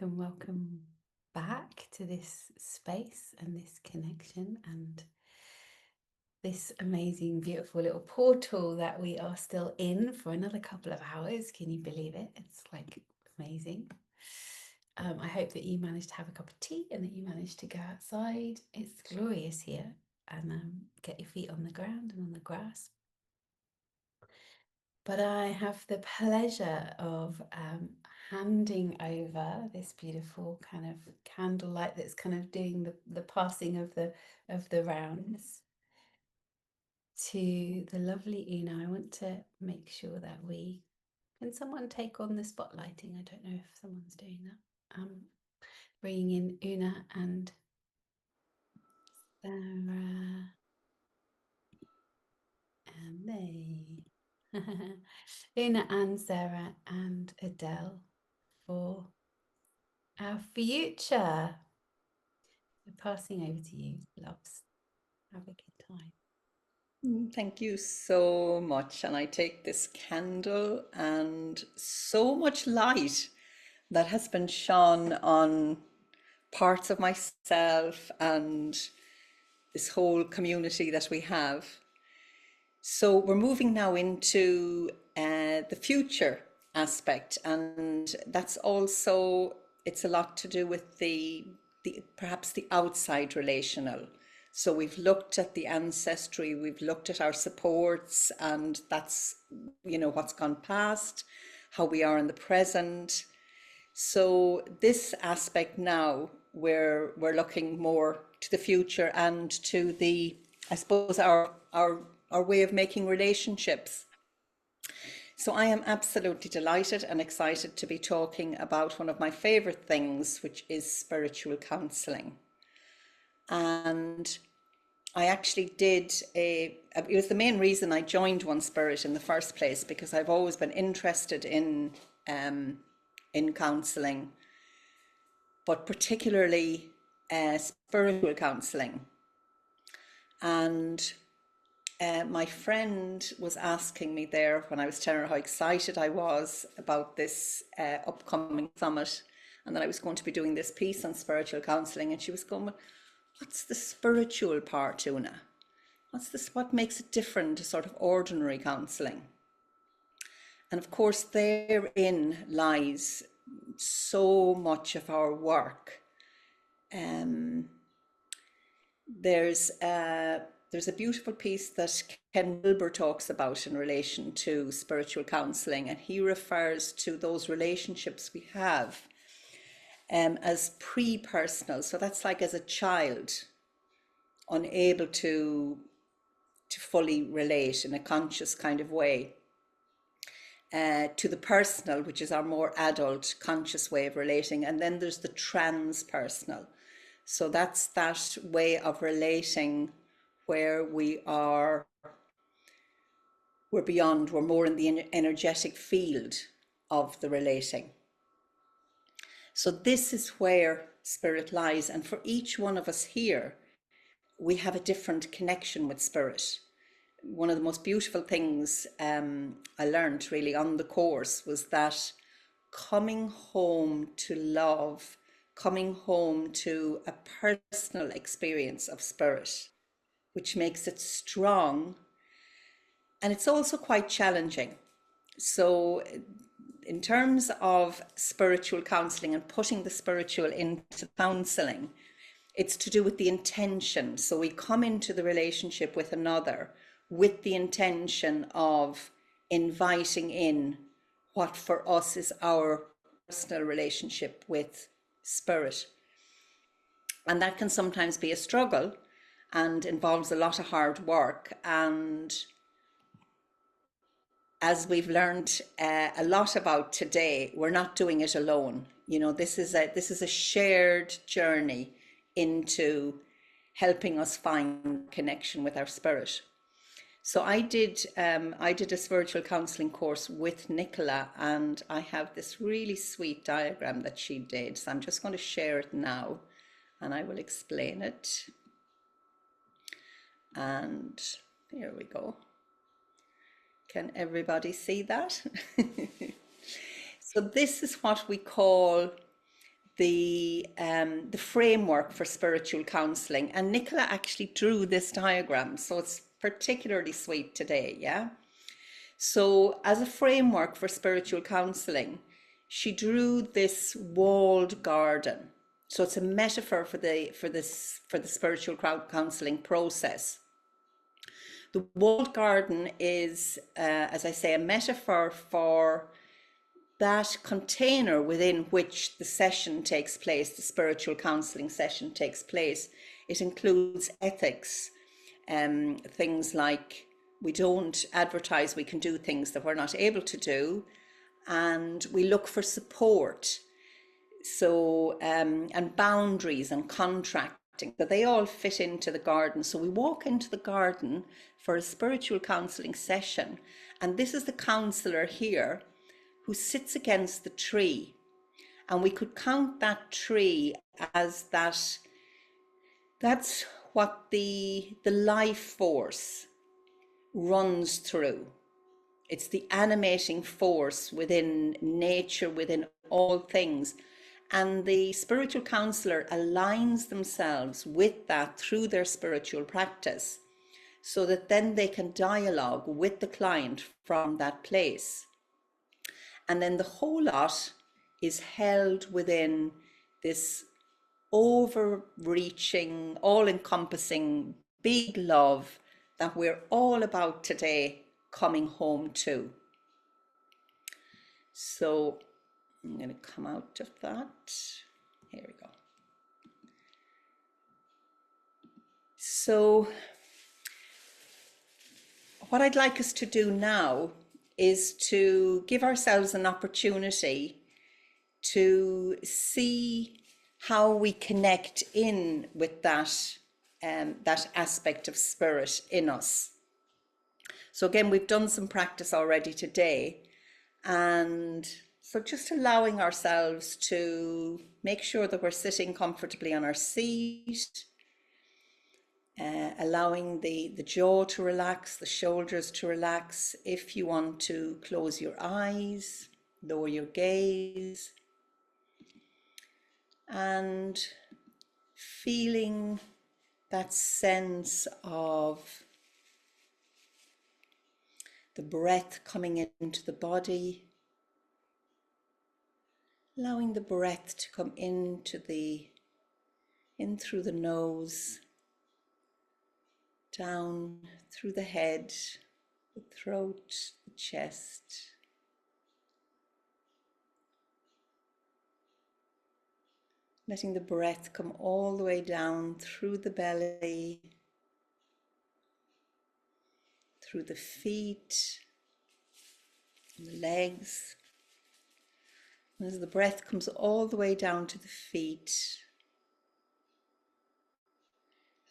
welcome back to this space and this connection and this amazing, beautiful little portal that we are still in for another couple of hours. Can you believe it? It's like amazing. I hope that you managed to have a cup of tea and that you managed to go outside. It's glorious here, and get your feet on the ground and on the grass. But I have the pleasure of handing over this beautiful kind of candlelight that's kind of doing the passing of the rounds to the lovely Una. I want to make sure that can someone take on the spotlighting? I don't know if someone's doing that. Bringing in Una and Sarah and they. Una and Sarah and Adele for our future. We're passing over to you, loves. Have a good time. Thank you so much. And I take this candle and so much light that has been shone on parts of myself and this whole community that we have. So we're moving now into the future aspect, and that's also, it's a lot to do with the perhaps the outside relational. So we've looked at the ancestry, we've looked at our supports, and that's, what's gone past, how we are in the present. So this aspect now, we're looking more to the future and to the, I suppose, our way of making relationships. So I am absolutely delighted and excited to be talking about one of my favorite things, which is spiritual counseling. And I actually it was the main reason I joined One Spirit in the first place, because I've always been interested in counseling, but particularly spiritual counseling. And my friend was asking me there when I was telling her how excited I was about this upcoming summit, and that I was going to be doing this piece on spiritual counseling, and she was going, what's the spiritual part, Una? What makes it different to sort of ordinary counseling? And of course, therein lies so much of our work. There's a beautiful piece that Ken Wilber talks about in relation to spiritual counseling, and he refers to those relationships we have as pre-personal. So that's like as a child, unable to fully relate in a conscious kind of way, to the personal, which is our more adult, conscious way of relating. And then there's the transpersonal. So that's that way of relating where we're beyond, we're more in the energetic field of the relating. So this is where spirit lies. And for each one of us here, we have a different connection with spirit. One of the most beautiful things I learned really on the course was that coming home to love, coming home to a personal experience of spirit, which makes it strong. And it's also quite challenging. So in terms of spiritual counseling and putting the spiritual into counseling, it's to do with the intention. So we come into the relationship with another with the intention of inviting in what for us is our personal relationship with spirit. And that can sometimes be a struggle and involves a lot of hard work. And as we've learned a lot about today, we're not doing it alone. This is a shared journey into helping us find connection with our spirit. So I did a spiritual counseling course with Nicola, and I have this really sweet diagram that she did. So I'm just going to share it now, and I will explain it. And here we go. Can everybody see that? So this is what we call the framework for spiritual counseling. And Nicola actually drew this diagram, so it's particularly sweet today, yeah? So as a framework for spiritual counseling, she drew this walled garden. So it's a metaphor for the spiritual counseling process. The walled garden is, as I say, a metaphor for that container within which the session takes place, the spiritual counseling session takes place. It includes ethics, things like we don't advertise we can do things that we're not able to do, and we look for support. So, and boundaries and contracting, that they all fit into the garden. So we walk into the garden for a spiritual counseling session, and this is the counselor here who sits against the tree. And we could count that tree as that's what the life force runs through. It's the animating force within nature, within all things. And the spiritual counselor aligns themselves with that through their spiritual practice, so that then they can dialogue with the client from that place. And then the whole lot is held within this overreaching, all-encompassing big love that we're all about today coming home to. So I'm going to come out of that. Here we go. So what I'd like us to do now is to give ourselves an opportunity to see how we connect in with that aspect of spirit in us. So again, we've done some practice already today, and so just allowing ourselves to make sure that we're sitting comfortably on our seat, allowing the jaw to relax, the shoulders to relax. If you want to close your eyes, lower your gaze, and feeling that sense of the breath coming into the body, allowing the breath to come in through the nose, down through the head, the throat, the chest. Letting the breath come all the way down through the belly, through the feet, the legs. And as the breath comes all the way down to the feet,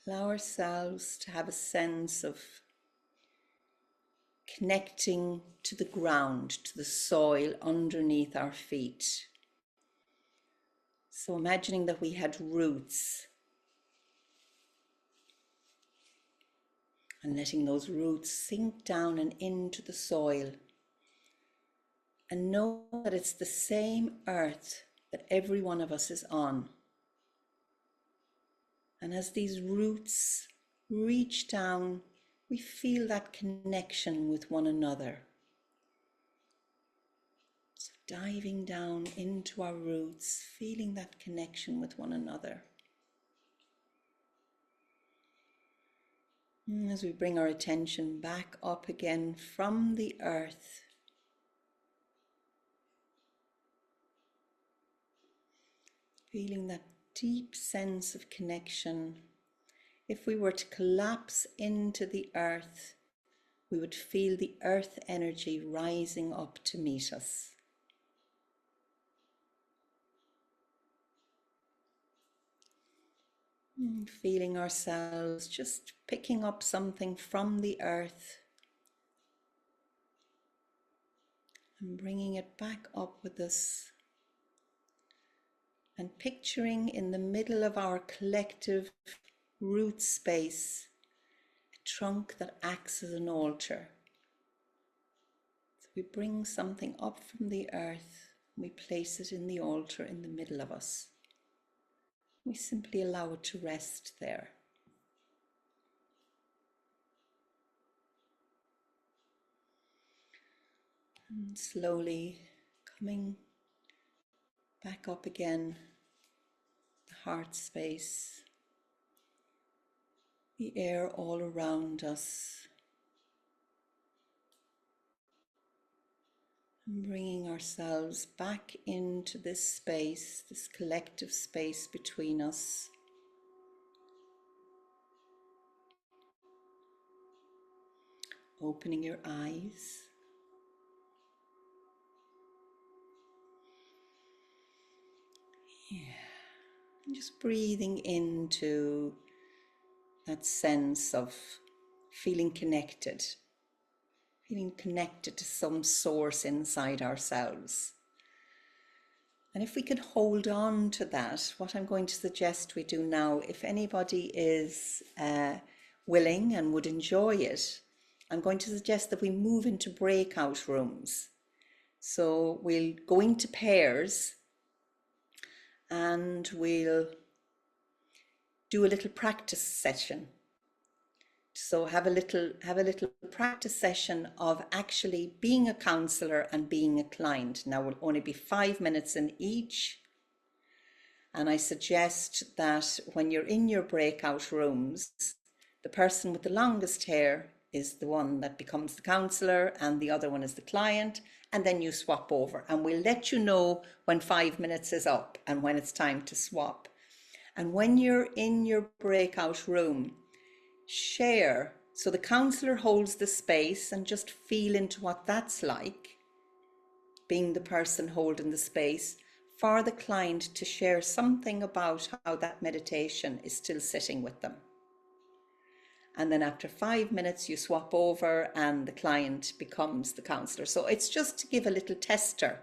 allow ourselves to have a sense of connecting to the ground, to the soil underneath our feet. So imagining that we had roots, and letting those roots sink down and into the soil. And know that it's the same earth that every one of us is on. And as these roots reach down, we feel that connection with one another. So diving down into our roots, feeling that connection with one another. And as we bring our attention back up again from the earth, feeling that deep sense of connection. If we were to collapse into the earth, we would feel the earth energy rising up to meet us. Feeling ourselves just picking up something from the earth and bringing it back up with us. And picturing in the middle of our collective root space a trunk that acts as an altar. So we bring something up from the earth, and we place it in the altar in the middle of us. We simply allow it to rest there. And slowly coming back up again, the heart space, the air all around us, and bringing ourselves back into this space, this collective space between us. Opening your eyes. Yeah. And just breathing into that sense of feeling connected to some source inside ourselves. And if we can hold on to that, what I'm going to suggest we do now, if anybody is willing and would enjoy it, I'm going to suggest that we move into breakout rooms. So we'll go into pairs and we'll do a little practice session. So have a little practice session of actually being a counselor and being a client. Now we'll only be 5 minutes in each. And I suggest that when you're in your breakout rooms, the person with the longest hair is the one that becomes the counselor and the other one is the client, and then you swap over. And we'll let you know when 5 minutes is up and when it's time to swap. And when you're in your breakout room, share. So the counselor holds the space and just feel into what that's like, being the person holding the space, for the client to share something about how that meditation is still sitting with them. And then after 5 minutes, you swap over and the client becomes the counselor. So it's just to give a little tester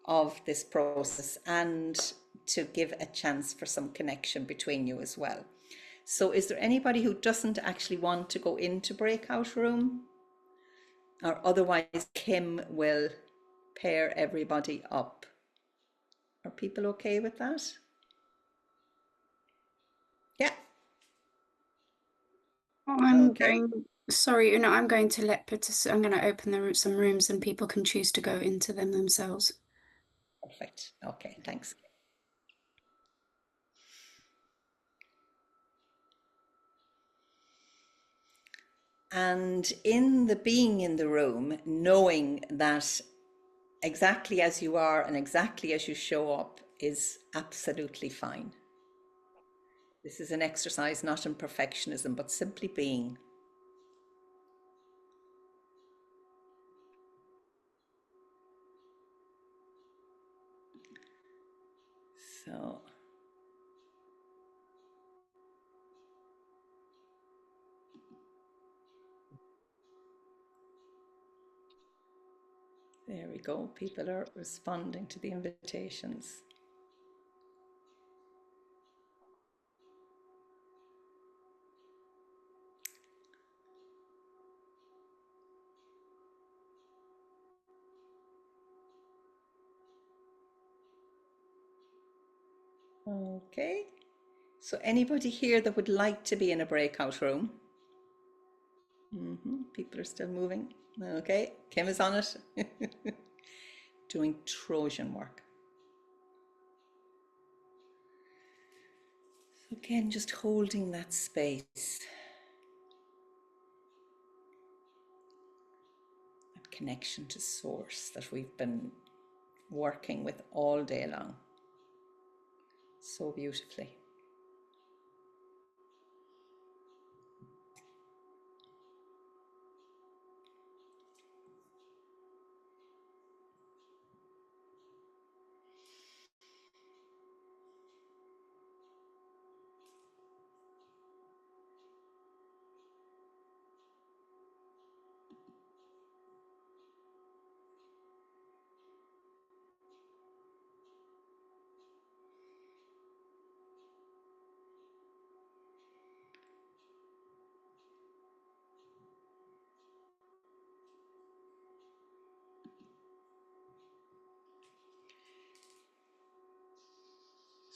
of this process and to give a chance for some connection between you as well. So is there anybody who doesn't actually want to go into breakout room? Or otherwise Kim will pair everybody up. Are people okay with that? Yeah. I'm going to I'm going to open some rooms and people can choose to go into them themselves. Perfect. Okay, thanks. And in the being in the room, knowing that exactly as you are and exactly as you show up is absolutely fine. This is an exercise not in perfectionism, but simply being. So there we go. People are responding to the invitations. Okay. So anybody here that would like to be in a breakout room? People are still moving. Okay, Kim is on it. Doing Trojan work. Again, just holding that space. That connection to source that we've been working with all day long. So beautifully.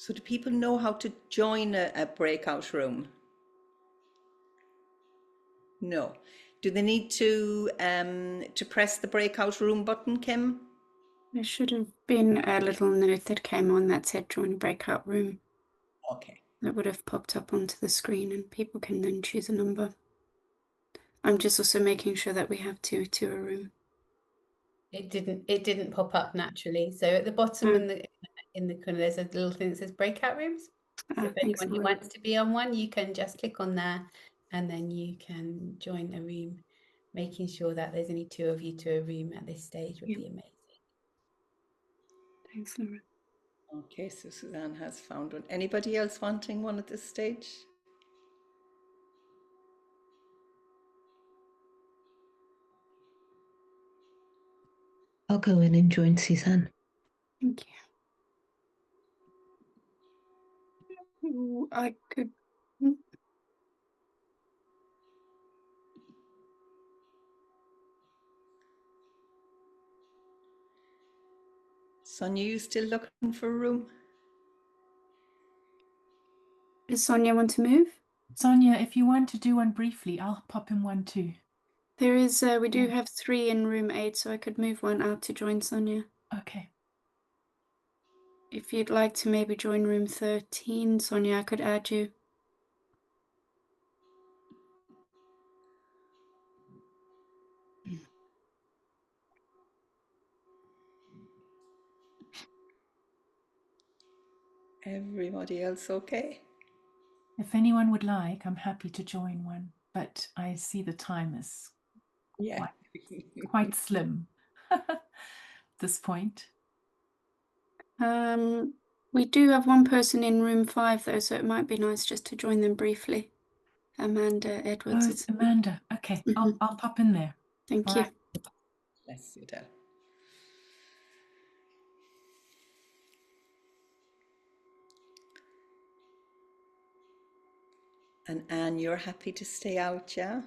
So do people know how to join a breakout room? No. Do they need to press the breakout room button, Kim? There should have been a little note that came on that said join breakout room. Okay. That would have popped up onto the screen and people can then choose a number. I'm just also making sure that we have two to a room. It didn't pop up naturally. So at the bottom in the corner, there's a little thing that says breakout rooms. So if Thanks, anyone who Laura. wants to be on one, you can just click on there and then you can join a room. Making sure that there's only 2 of you to a room at this stage would be amazing. Thanks, Laura. Okay, so Suzanne has found one. Anybody else wanting one at this stage? I'll go in and join Suzanne. Thank you. I could. Sonia, you still looking for a room? Does Sonia want to move? Sonia, if you want to do one briefly, I'll pop in one too. There is, we do have 3 in room 8, so I could move one out to join Sonia. Okay. If you'd like to maybe join room 13, Sonia, I could add you. Everybody else okay? If anyone would like, I'm happy to join one, but I see the time is quite slim at this point. We do have one person in room 5 though, so it might be nice just to join them briefly. Amanda Edwards. Oh, it's Amanda. Okay, I'll pop in there. Thank All you. right. Bless you, Del. And Anne, you're happy to stay out, yeah?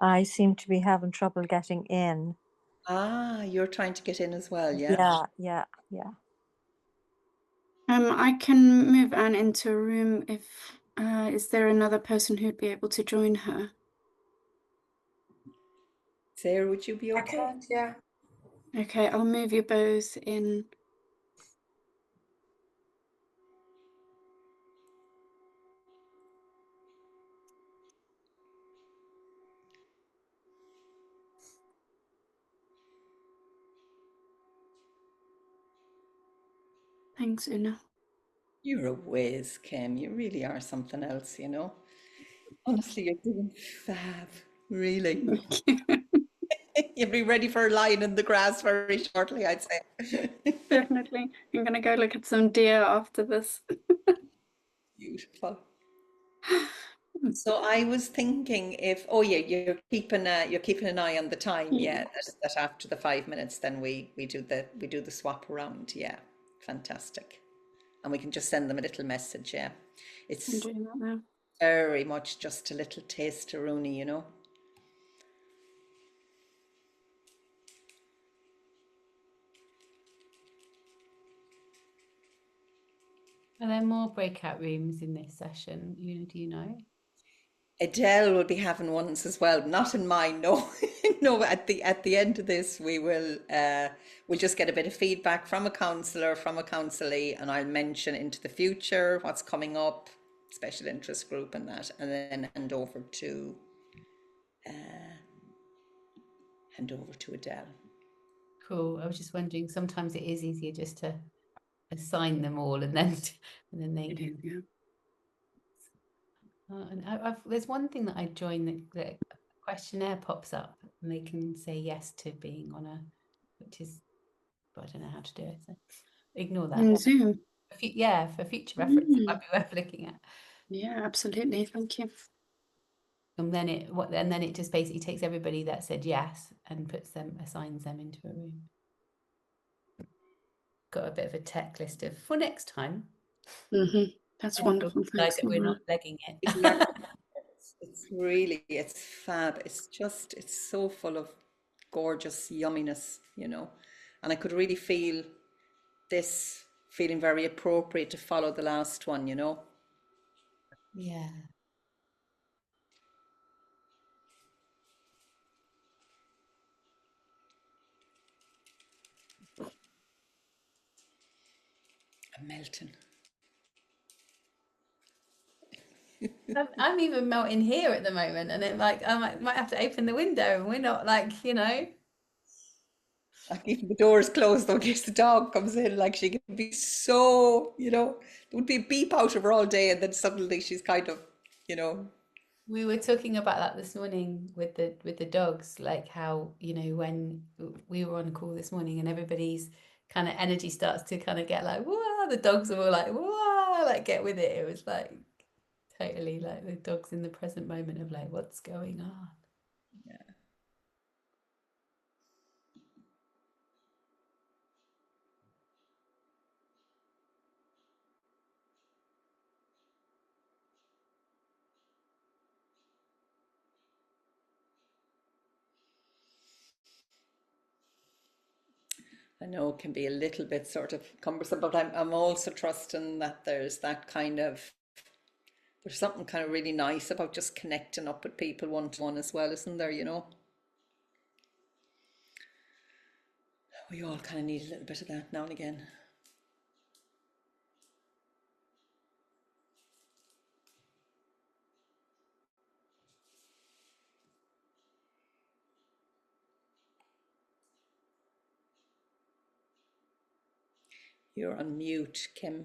I seem to be having trouble getting in. Ah, you're trying to get in as well, yeah? Yeah. I can move Anne into a room if, is there another person who'd be able to join her? Sarah, would you be okay? I can't, yeah. Okay, I'll move you both in. Thanks, Una. You're a whiz, Kim. You really are something else, you know? Honestly, you're doing fab, really. You'll be ready for a line in the grass very shortly, I'd say. Definitely. I'm gonna go look at some deer after this. Beautiful. So I was thinking if, oh yeah, you're keeping an eye on the time, yeah, that after the 5 minutes, then we do the swap around, yeah, fantastic, and we can just send them a little message, yeah. I'm It's doing that now. very much just a little taster, Rooney, you know. Are there more breakout rooms in this session? Do you know? Adele will be having ones as well, not in mine, no. No, at the end of this, we'll just get a bit of feedback from a counsellor, from a counsellee, and I'll mention into the future what's coming up, special interest group and that, and then hand over to Adele. Cool. I was just wondering, sometimes it is easier just to assign them all and then they can. Yeah. And there's one thing that I join, the questionnaire pops up and they can say yes to being on which is, but I don't know how to do it, so ignore that. In Zoom. Yeah, for future reference, it might be worth looking at. Yeah, absolutely. Thank you. And then it just basically takes everybody that said yes and assigns them into a room. Got a bit of a tech list for next time. That's And wonderful. glad Thanks, that we're Laura. not legging it. Exactly. It's really, it's fab. It's so full of gorgeous yumminess, you know. And I could really feel this feeling very appropriate to follow the last one, you know. Yeah. I'm melting. I'm even melting here at the moment, and it like I might have to open the window, and we're not like, you know. Like even the door is closed though, in case the dog comes in, like she can be so, you know, there would be a beep out of her all day and then suddenly she's kind of, you know. We were talking about that this morning with the dogs, like how, you know, when we were on a call this morning and everybody's kind of energy starts to kind of get like, wow, the dogs are all like, wow, like get with it. It was like totally like the dogs in the present moment of like, what's going on? Yeah. I know it can be a little bit sort of cumbersome, but I'm also trusting that there's something kind of really nice about just connecting up with people one to one as well, isn't there, you know? We all kind of need a little bit of that now and again. You're on mute, Kim.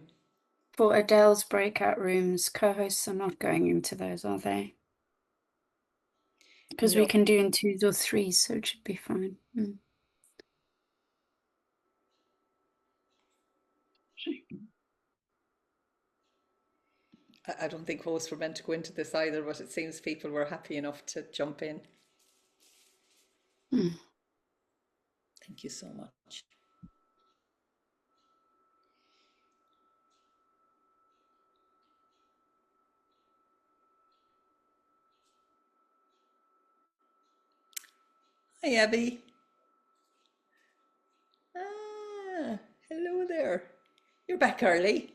For Adele's breakout rooms, co-hosts are not going into those, are they? Because No. we can do in 2s or 3s, so it should be fine. I don't think hosts were meant to go into this either, but it seems people were happy enough to jump in. Thank you so much. Hi, Abby. Ah, hello there. You're back early.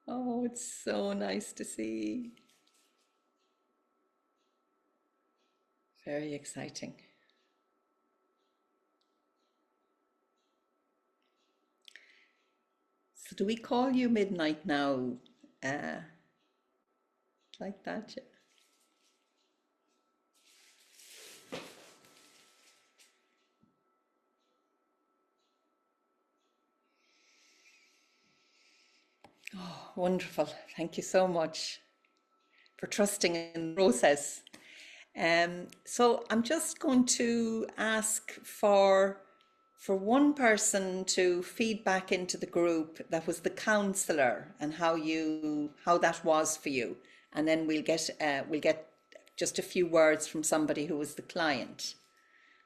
Oh, it's so nice to see. Very exciting. So do we call you midnight now? Like that? Yeah. Oh, wonderful. Thank you so much for trusting in the process. So I'm just going to ask for one person to feed back into the group that was the counselor and how that was for you, and then we'll get just a few words from somebody who was the client.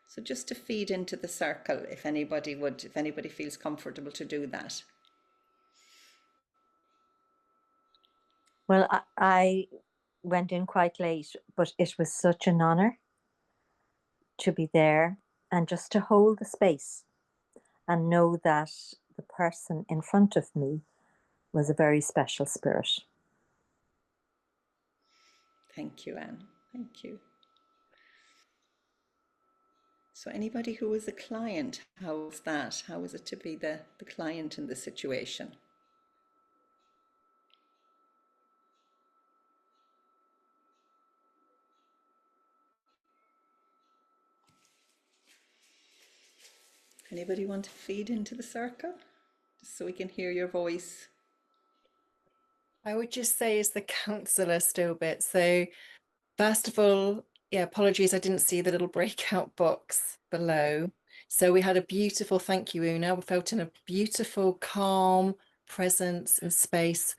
So just to feed into the circle, if anybody feels comfortable to do that. Well, I went in quite late, but it was such an honor to be there and just to hold the space and know that the person in front of me was a very special spirit. Thank you, Anne. Thank you. So anybody who was a client, how was that? How was it to be the client in the situation? Anybody want to feed into the circle? Just so we can hear your voice. I would just say is the counsellor still bit. So first of all, yeah, apologies, I didn't see the little breakout box below. So we had a beautiful, thank you, Una. We felt in a beautiful, calm presence and space.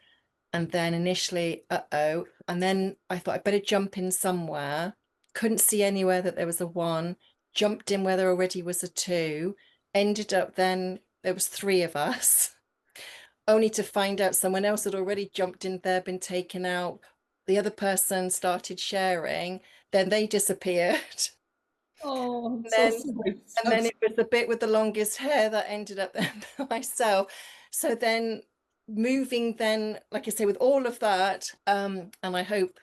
And then initially, and then I thought I'd better jump in somewhere. Couldn't see anywhere that there was a 1, jumped in where there already was a 2, ended up then there was 3 of us, only to find out someone else had already jumped in there, been taken out. The other person started sharing, then they disappeared. Oh, And so then, sorry. and then it was the bit with the longest hair that ended up there myself. So then moving then, like I say, with all of that, and I hope,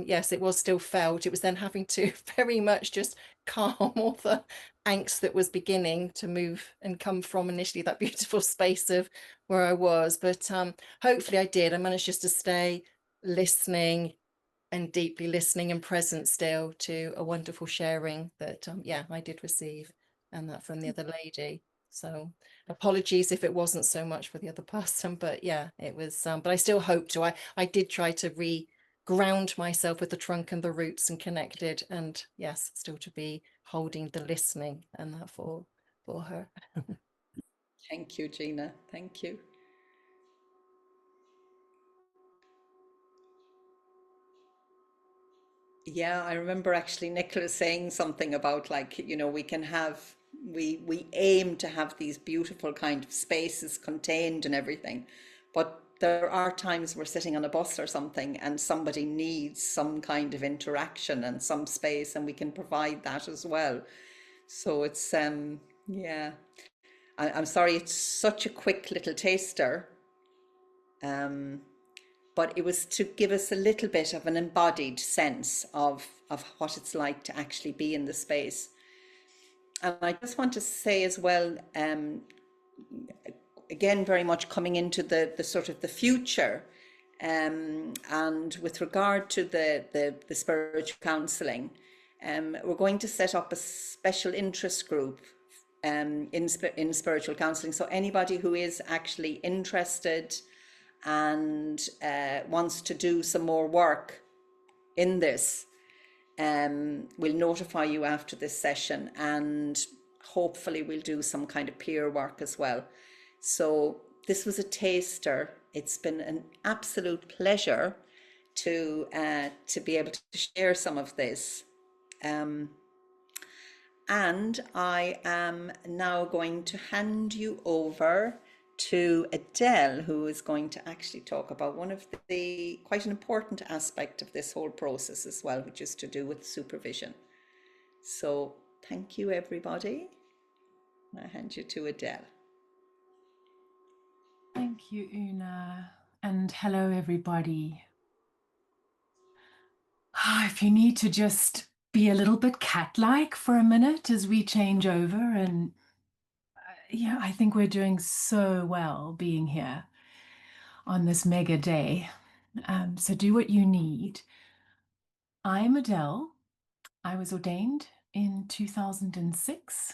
yes, it was still felt. It was then having to very much just calm all the angst that was beginning to move and come from initially that beautiful space of where I was. But hopefully I did. I managed just to stay listening and deeply listening and present still to a wonderful sharing that yeah, I did receive, and that from the other lady. So apologies if it wasn't so much for the other person, but yeah, it was but I still hope to. I did try to ground myself with the trunk and the roots and connected, and yes, still to be holding the listening and that for her. Thank you, Gina. Thank you. Yeah, I remember actually Nicola saying something about, like, you know, we can have, we aim to have these beautiful kind of spaces contained and everything, but there are times we're sitting on a bus or something and somebody needs some kind of interaction and some space, and we can provide that as well. So it's yeah, I'm sorry it's such a quick little taster, but it was to give us a little bit of an embodied sense of what it's like to actually be in the space. And I just want to say as well, again, very much coming into the sort of the future, and with regard to the spiritual counselling, we're going to set up a special interest group in spiritual counselling. So anybody who is actually interested and wants to do some more work in this, we'll notify you after this session, and hopefully we'll do some kind of peer work as well. So this was a taster. It's been an absolute pleasure to be able to share some of this. And I am now going to hand you over to Adele, who is going to actually talk about one of the quite an important aspect of this whole process as well, which is to do with supervision. So thank you, everybody. I hand you to Adele. Thank you, Una. And hello, everybody. If you need to just be a little bit cat-like for a minute as we change over, and yeah, I think we're doing so well being here on this mega day. So do what you need. I'm Adele. I was ordained in 2006,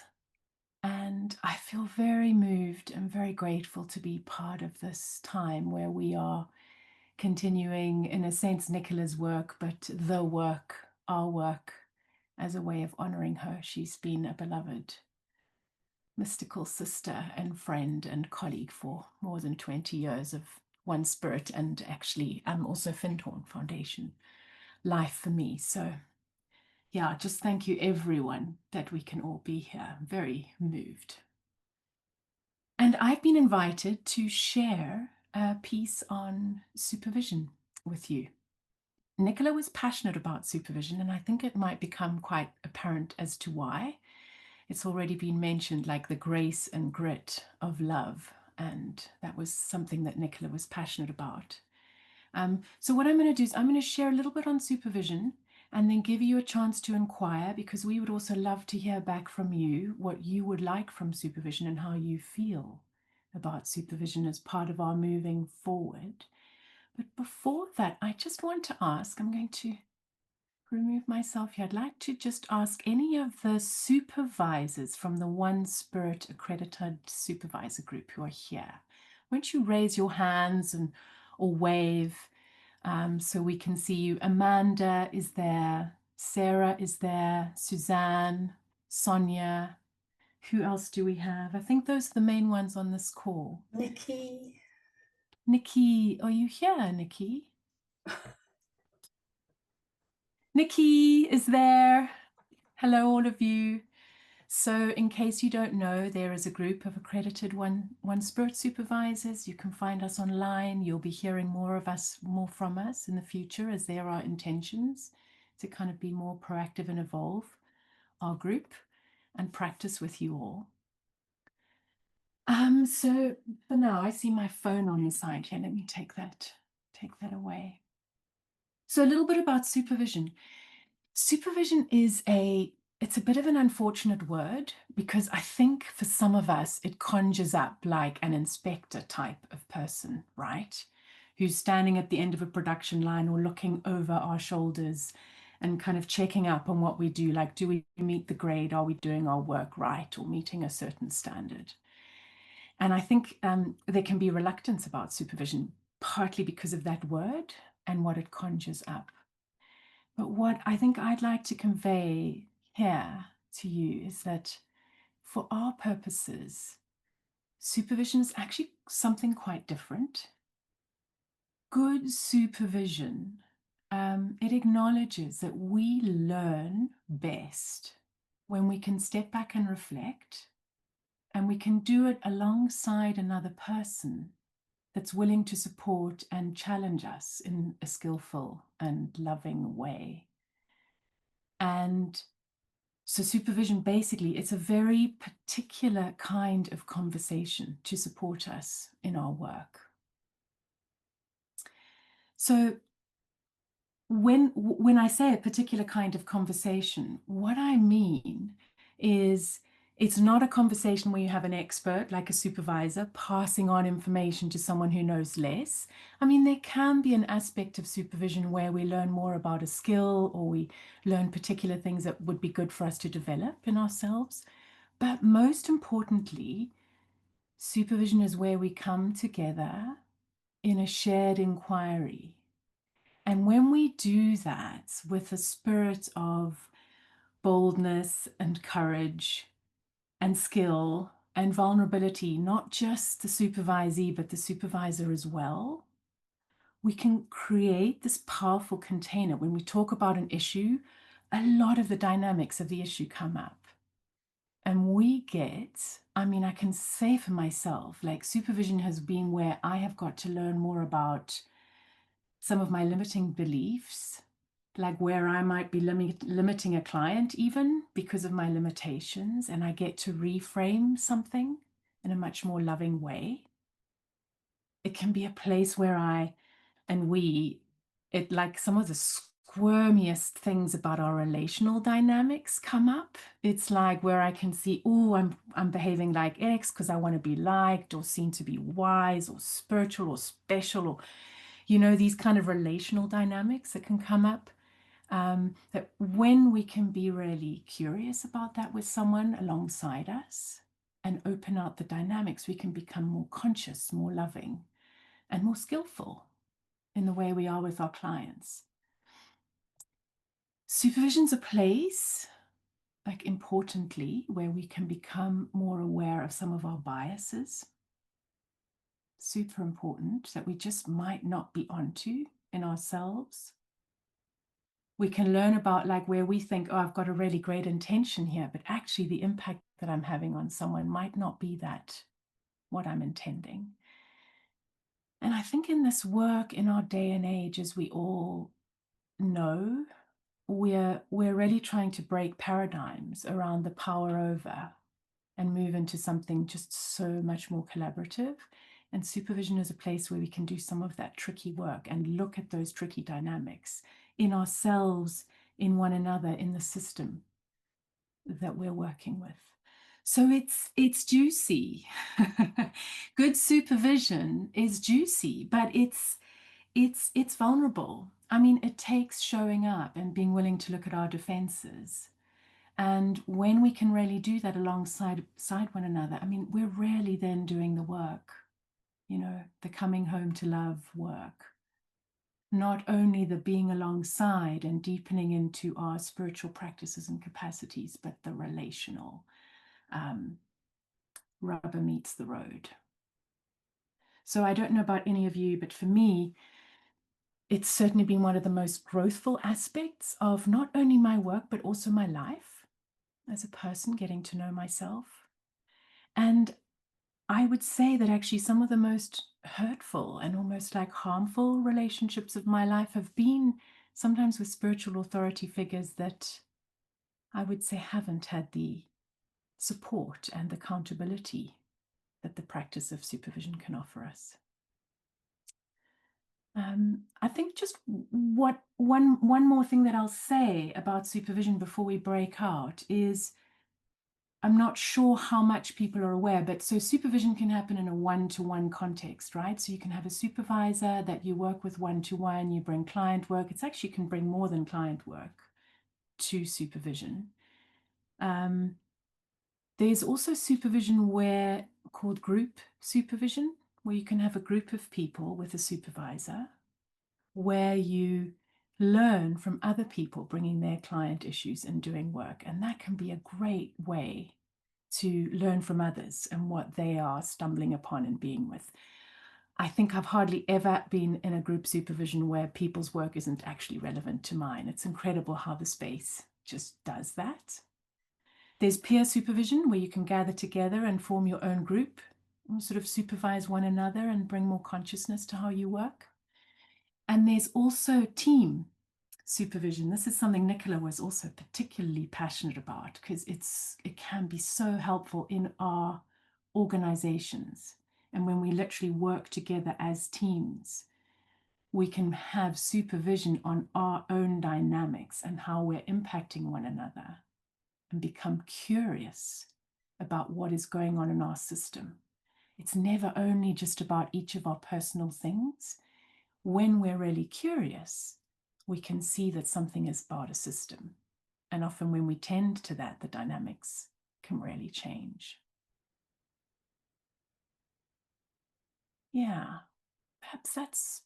and I feel very moved and very grateful to be part of this time where we are continuing, in a sense, Nicola's work, but the work, our work, as a way of honoring her. She's been a beloved mystical sister and friend and colleague for more than 20 years of One Spirit, and actually also Findhorn Foundation life for me. So yeah, just thank you everyone that we can all be here. I'm very moved. And I've been invited to share a piece on supervision with you. Nicola was passionate about supervision, and I think it might become quite apparent as to why. It's already been mentioned, like the grace and grit of love, and that was something that Nicola was passionate about. So what I'm going to do is I'm going to share a little bit on supervision and then give you a chance to inquire, because we would also love to hear back from you what you would like from supervision and how you feel about supervision as part of our moving forward. But before that, I just want to ask, I'm going to remove myself here. I'd like to just ask any of the supervisors from the One Spirit accredited supervisor group who are here. Won't you raise your hands or wave so we can see you? Amanda is there. Sarah is there. Suzanne, Sonia. Who else do we have? I think those are the main ones on this call. Nikki. Nikki, are you here, Nikki? Nikki is there. Hello, all of you. So in case you don't know, there is a group of accredited One Spirit supervisors. You can find us online. You'll be hearing more from us in the future, as there are intentions to kind of be more proactive and evolve our group and practice with you all. So for now, I see my phone on the side here. Let me take that away. So a little bit about supervision. Supervision is it's a bit of an unfortunate word, because I think for some of us, it conjures up like an inspector type of person, right? Who's standing at the end of a production line or looking over our shoulders and kind of checking up on what we do. Like, do we meet the grade? Are we doing our work right or meeting a certain standard? And I think there can be reluctance about supervision, partly because of that word and what it conjures up. But what I think I'd like to convey here to you is that for our purposes, supervision is actually something quite different. Good supervision, it acknowledges that we learn best when we can step back and reflect, and we can do it alongside another person that's willing to support and challenge us in a skillful and loving way. And so supervision, basically, it's a very particular kind of conversation to support us in our work. So when I say a particular kind of conversation, what I mean is it's not a conversation where you have an expert, like a supervisor, passing on information to someone who knows less. I mean, there can be an aspect of supervision where we learn more about a skill, or we learn particular things that would be good for us to develop in ourselves. But most importantly, supervision is where we come together in a shared inquiry. And when we do that with a spirit of boldness and courage and skill and vulnerability, not just the supervisee, but the supervisor as well, we can create this powerful container. When we talk about an issue, a lot of the dynamics of the issue come up. And we get, I mean, I can say for myself, like, supervision has been where I have got to learn more about some of my limiting beliefs, like where I might be limiting a client even because of my limitations, and I get to reframe something in a much more loving way. It can be a place where like some of the squirmiest things about our relational dynamics come up. It's like where I can see, oh, I'm behaving like X because I want to be liked or seen to be wise or spiritual or special, or these kind of relational dynamics that can come up. That when we can be really curious about that with someone alongside us and open out the dynamics, we can become more conscious, more loving, and more skillful in the way we are with our clients. Supervision's a place, like, importantly, where we can become more aware of some of our biases. Super important, that we just might not be onto in ourselves. We can learn about, like, where we think, oh, I've got a really great intention here, but actually the impact that I'm having on someone might not be that what I'm intending. And I think in this work, in our day and age, as we all know, we're really trying to break paradigms around the power over and move into something just so much more collaborative. And supervision is a place where we can do some of that tricky work and look at those tricky dynamics in ourselves, in one another, in the system that we're working with. So it's juicy. Good supervision is juicy, but it's vulnerable. I mean, it takes showing up and being willing to look at our defenses. And when we can really do that alongside one another, I mean, we're really then doing the work, the coming home to love work. Not only the being alongside and deepening into our spiritual practices and capacities, but the relational. Rubber meets the road. So I don't know about any of you, but for me, it's certainly been one of the most growthful aspects of not only my work, but also my life. as a person, getting to know myself. And I would say that actually some of the most hurtful and almost like harmful relationships of my life have been sometimes with spiritual authority figures that I would say haven't had the support and accountability that the practice of supervision can offer us. I think just one more thing that I'll say about supervision before we break out is, I'm not sure how much people are aware, but so supervision can happen in a one-to-one context, right? So you can have a supervisor that you work with one-to-one, you bring client work. It's actually can bring more than client work to supervision. There's also supervision where called group supervision, where you can have a group of people with a supervisor, where you learn from other people bringing their client issues and doing work. And that can be a great way to learn from others and what they are stumbling upon and being with. I think I've hardly ever been in a group supervision where people's work isn't actually relevant to mine. It's incredible how the space just does that. There's peer supervision where you can gather together and form your own group and sort of supervise one another and bring more consciousness to how you work. And there's also team supervision. This is something Nicola was also particularly passionate about because it can be so helpful in our organizations. And when we literally work together as teams, we can have supervision on our own dynamics and how we're impacting one another and become curious about what is going on in our system. It's never only just about each of our personal things. When we're really curious, we can see that something is about a system. And often when we tend to that, the dynamics can really change. Yeah, perhaps that's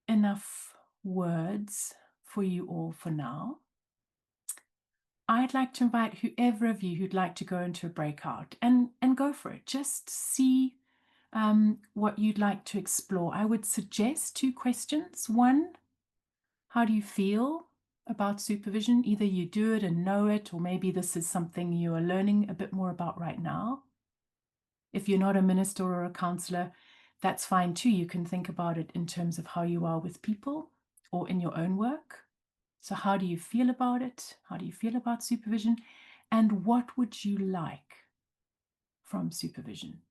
enough words for you all for now. I'd like to invite whoever of you who'd like to go into a breakout and go for it. Just see what you'd like to explore. I would suggest 2 questions. One, how do you feel about supervision? Either you do it and know it, or maybe this is something you are learning a bit more about right now. If you're not a minister or a counselor, that's fine too. You can think about it in terms of how you are with people or in your own work. So how do you feel about it? How do you feel about supervision? And what would you like from supervision?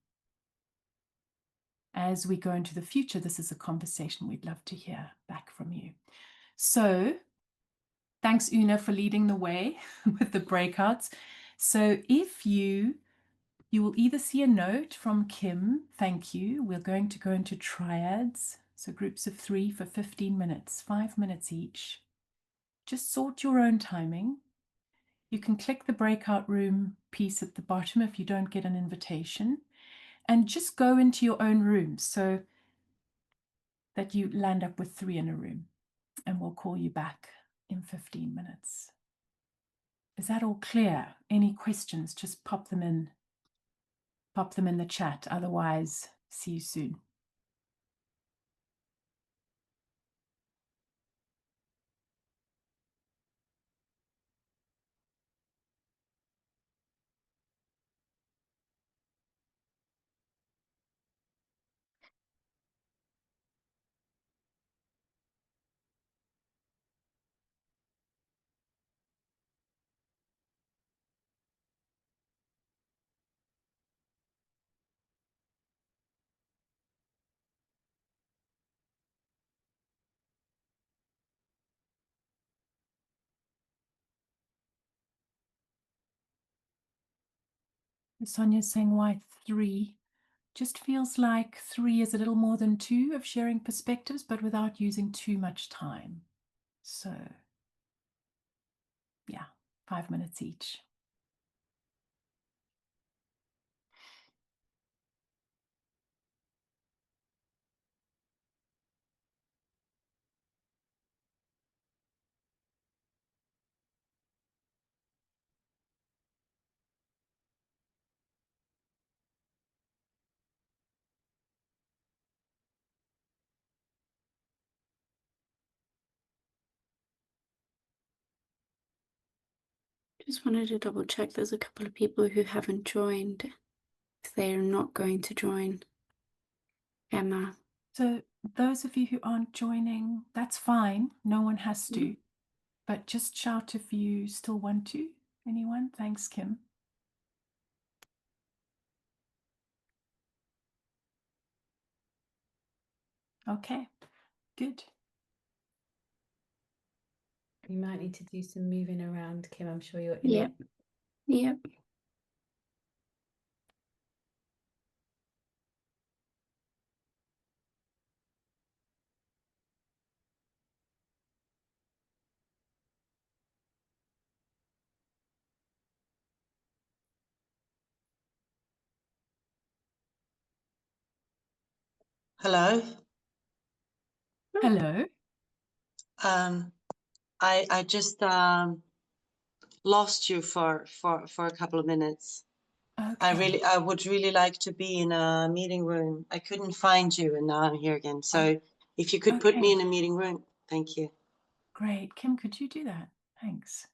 As we go into the future, this is a conversation we'd love to hear back from you. So thanks, Una, for leading the way with the breakouts. So if you will either see a note from Kim, thank you. We're going to go into triads, so groups of 3 for 15 minutes, 5 minutes each. Just sort your own timing. You can click the breakout room piece at the bottom if you don't get an invitation, and just go into your own room so that you land up with 3 in a room, and we'll call you back in 15 minutes. Is that all clear? Any questions, just pop them in the chat. Otherwise, see you soon. Sonia's saying why 3? Just feels like 3 is a little more than 2 of sharing perspectives, but without using too much time. So, yeah, 5 minutes each. Just wanted to double check. There's a couple of people who haven't joined. If they're not going to join. Emma. So those of you who aren't joining, that's fine. No one has to. Mhm. But just shout if you still want to. Anyone? Thanks, Kim. Okay, good. You might need to do some moving around, Kim. I'm sure you're in Yep. it. Yep. Hello. Hello. I just lost you for a couple of minutes. Okay. I would really like to be in a meeting room. I couldn't find you, and now I'm here again. So if you could put me in a meeting room, thank you. Great. Kim, could you do that? Thanks.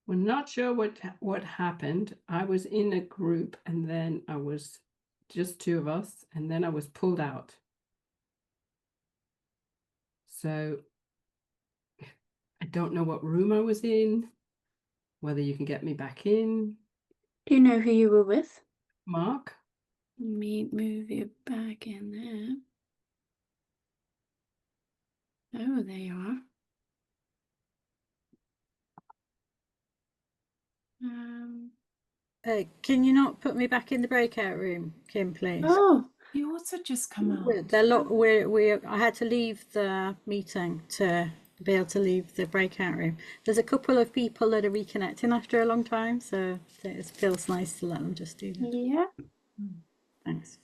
We're not sure what happened. I was in a group and then I was just two of us and then I was pulled out. So I don't know what room I was in, whether you can get me back in. Do you know who you were with? Mark? Let me move you back in there. Oh, there you are. Can you not put me back in the breakout room, Kim, please? Oh, You also just come out. I had to leave the meeting to be able to leave the breakout room. There's a couple of people that are reconnecting after a long time, so it feels nice to let them just do that. yeah. Thanks.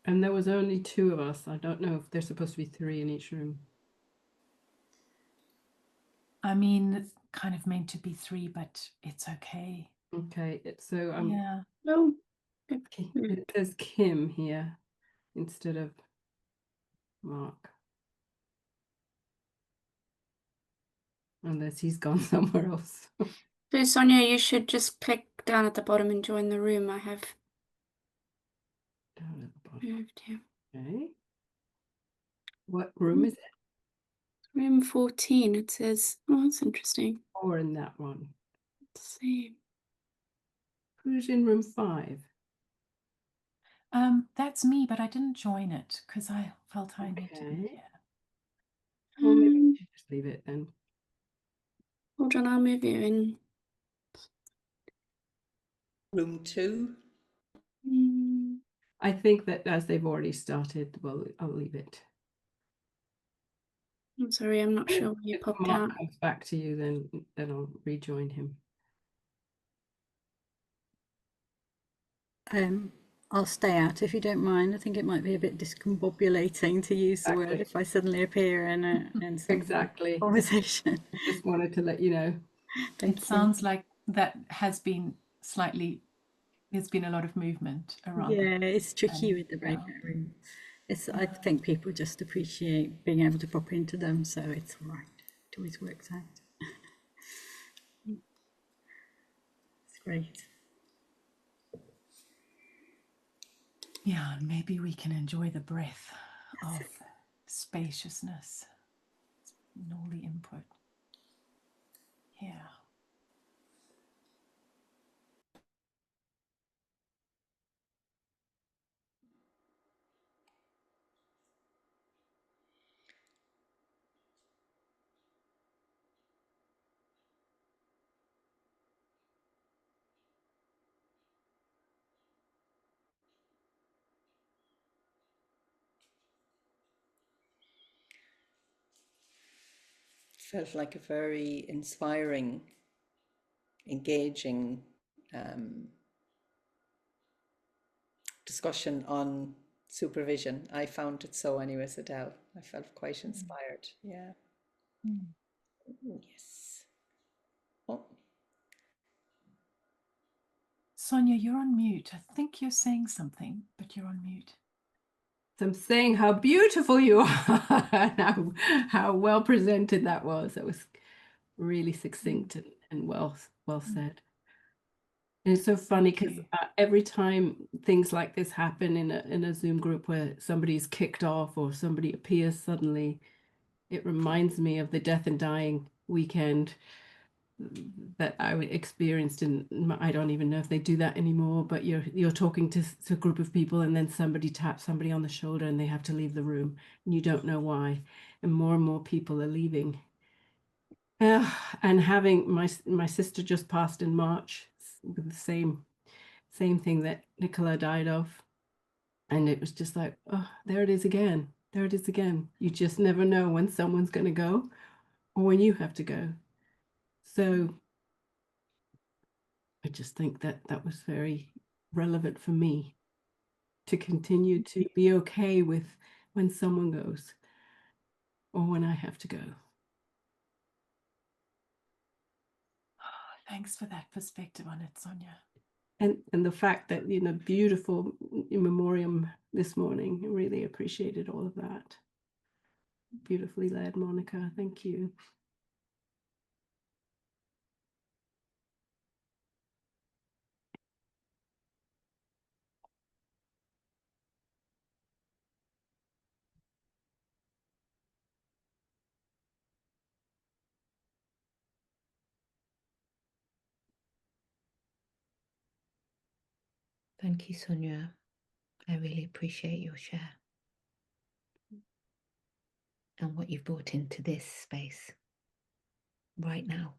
And there was only two of us. I don't know if there's supposed to be three in each room. I mean, it's kind of meant to be three, but it's okay. Okay, so Yeah. Oh, it says Kim here instead of Mark. Unless he's gone somewhere else. so Sonia, you should just click down at the bottom and join the room. I have Down at the bottom. moved you. Okay. What room is it? Room 14. It says, oh, that's interesting. Or in that one? Let's see. Who's in room 5? That's me, but I didn't join it because I felt I needed to be here. Well, maybe we should just leave it then. Hold on, I'll move you in. Room 2. I think that as they've already started, well, I'll leave it. I'm sorry, I'm not sure where you If popped Mark out. comes back to you, then I'll rejoin him. I'll stay out if you don't mind. I think it might be a bit discombobulating to use the word if I suddenly appear in some exactly conversation. I just wanted to let you know. It sounds like that has been there's been a lot of movement around. Yeah, it's tricky with the breakout room. I think people just appreciate being able to pop into them, so it's all right. It always works out. It's great. Yeah, and maybe we can enjoy the breath of spaciousness and all the input. Yeah. Felt like a very inspiring, engaging discussion on supervision. I found it so anyways, Adele. I felt quite inspired. Yeah. Yes. Oh. Sonia, you're on mute. I think you're saying something, but you're on mute. I'm saying how beautiful you are and how well presented that was. That was really succinct and well said. And it's so funny because every time things like this happen in a Zoom group where somebody's kicked off or somebody appears suddenly, it reminds me of the death and dying weekend that I experienced. And I don't even know if they do that anymore, but you're talking to a group of people and then somebody taps somebody on the shoulder and they have to leave the room and you don't know why. And more people are leaving. And having my sister just passed in March with the same thing that Nicola died of. And it was just like, oh, there it is again. There it is again. You just never know when someone's going to go or when you have to go. So I just think that that was very relevant for me to continue to be okay with when someone goes or when I have to go. Thanks for that perspective on it, Sonia. And the fact that, beautiful in memoriam this morning, really appreciated all of that. Beautifully led, Monica. Thank you. Thank you, Sonia. I really appreciate your share and what you've brought into this space right now.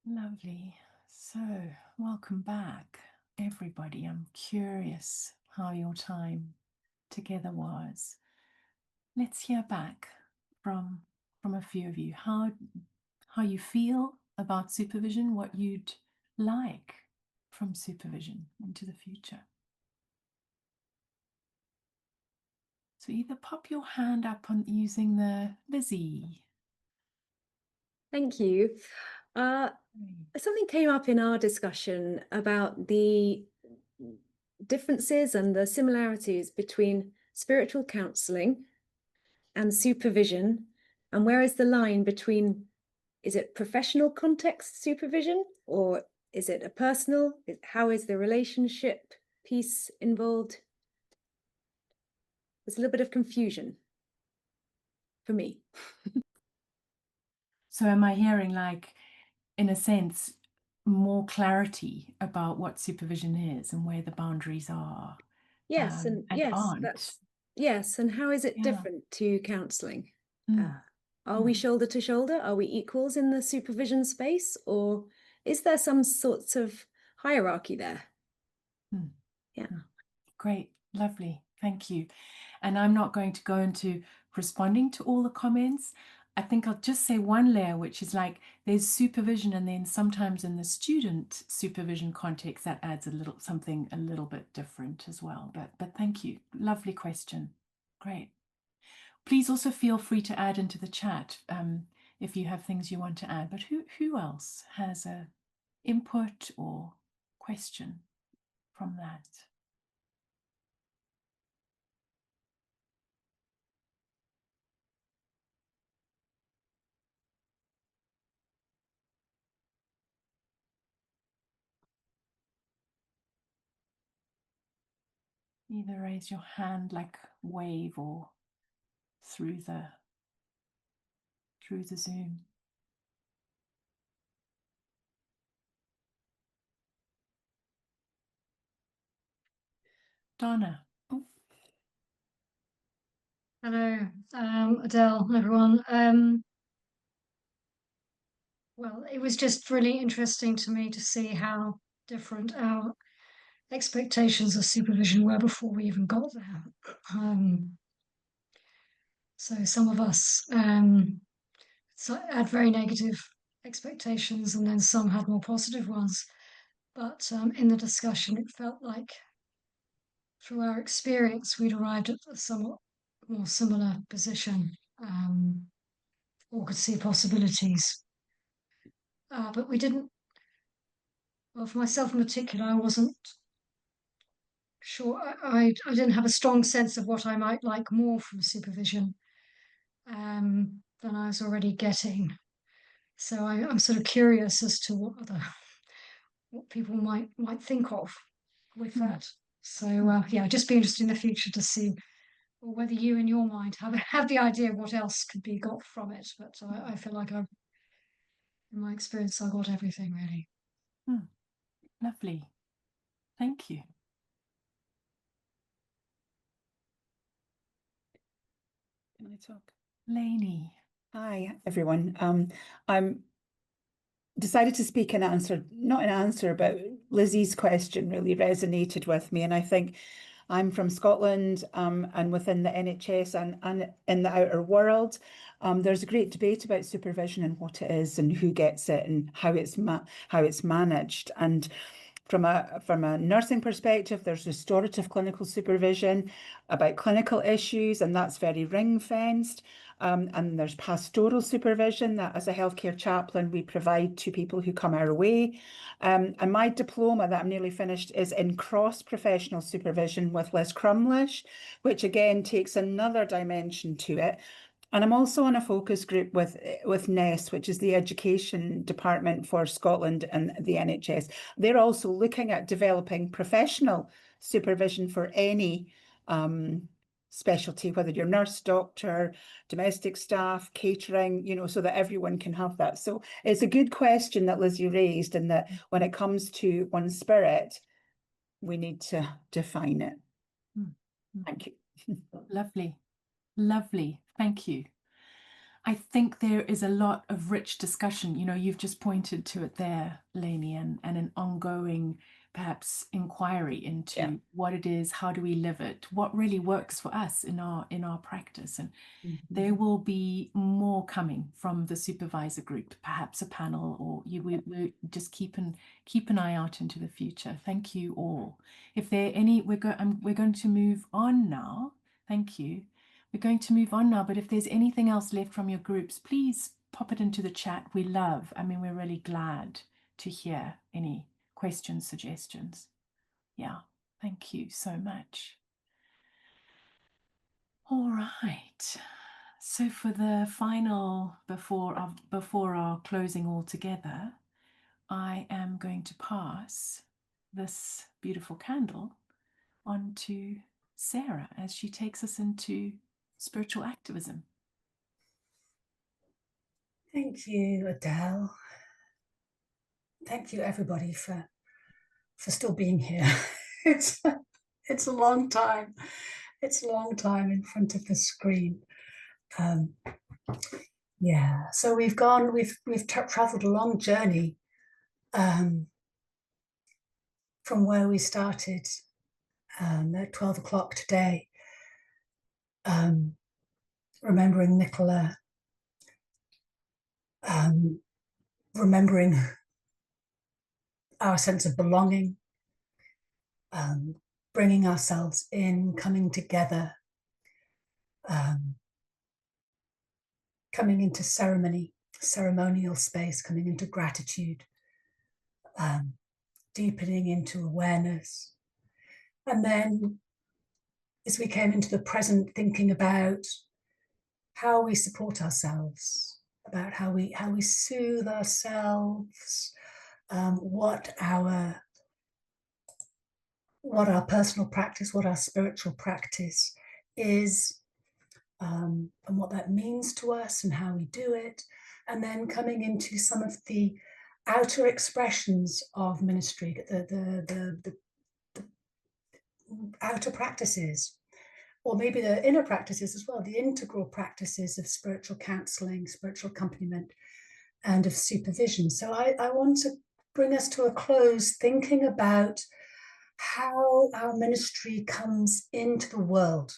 Lovely. So, welcome back, everybody. I'm curious how your time together was. Let's hear back from a few of you how you feel about supervision, what you'd like from supervision into the future. So either pop your hand up on using the Lizzie. Thank you. Something came up in our discussion about the differences and the similarities between spiritual counseling and supervision, and where is the line between, is it professional context supervision or is it a personal? How is the relationship piece involved? There's a little bit of confusion for me. So am I hearing, like, in a sense, more clarity about what supervision is and where the boundaries are? Yes, and yes, aren't. Yes, and how is it different to counselling? Are we Mm. shoulder to shoulder? Are we equals in the supervision space, or is there some sorts of hierarchy there? Yeah. Great, lovely, thank you. And I'm not going to go into responding to all the comments. I think I'll just say one layer, which is like there's supervision, and then sometimes in the student supervision context that adds something a little bit different as well. But thank you, lovely question, great. Please also feel free to add into the chat if you have things you want to add. But who else has a input or question from that? Either raise your hand, like wave, or through the Zoom. Donna. Oh. Hello, Adele, everyone. Well, it was just really interesting to me to see how different our expectations of supervision were before we even got there. So some of us had very negative expectations, and then some had more positive ones. But in the discussion, it felt like through our experience, we'd arrived at a somewhat more similar position, or could see possibilities. But we didn't, well, for myself in particular, I wasn't sure, I didn't have a strong sense of what I might like more from supervision than I was already getting. So I'm sort of curious as to what people might think of with that. So yeah, just be interested in the future to see whether you in your mind have the idea of what else could be got from it. But I feel like in my experience, I got everything really. Lovely, thank you. Can I talk? Lainey. Hi, everyone. I'm decided to speak in answer, not an answer, but Lizzie's question really resonated with me. And I think I'm from Scotland, and within the NHS and in the outer world, there's a great debate about supervision and what it is and who gets it and how it's managed. And from a nursing perspective, there's restorative clinical supervision about clinical issues, and that's very ring-fenced. And there's pastoral supervision that as a healthcare chaplain we provide to people who come our way. And my diploma that I'm nearly finished is in cross-professional supervision with Liz Crumlish, which again takes another dimension to it. And I'm also on a focus group with NES, which is the Education Department for Scotland and the NHS. They're also looking at developing professional supervision for any specialty, whether you're nurse, doctor, domestic staff, catering, so that everyone can have that. So it's a good question that Lizzie raised, and that when it comes to One Spirit, we need to define it. Thank you. Lovely, lovely, thank you. I think there is a lot of rich discussion. You know, you've just pointed to it there, Lainey, and an ongoing, perhaps, inquiry into what it is, how do we live it, what really works for us in our practice. And there will be more coming from the supervisor group, perhaps a panel, or we just keep an eye out into the future. Thank you all. If there are any, we're going to move on now. Thank you. We're going to move on now, but if there's anything else left from your groups, please pop it into the chat. We're really glad to hear any questions, suggestions. Yeah, thank you so much. All right. So for the final, before our closing all together, I am going to pass this beautiful candle on to Sarah as she takes us into spiritual activism. Thank you, Adele. Thank you, everybody, for still being here. It's a long time. It's a long time in front of the screen. Yeah. So we've traveled a long journey from where we started at 12 o'clock today. Remembering Nicola. Remembering our sense of belonging, bringing ourselves in, coming together, coming into ceremonial space, coming into gratitude, deepening into awareness. And then as we came into the present, thinking about how we support ourselves, about how we soothe ourselves, what our personal practice, what our spiritual practice is, and what that means to us and how we do it, and then coming into some of the outer expressions of ministry, the outer practices, or maybe the inner practices as well, the integral practices of spiritual counseling, spiritual accompaniment, and of supervision. So I want to bring us to a close thinking about how our ministry comes into the world,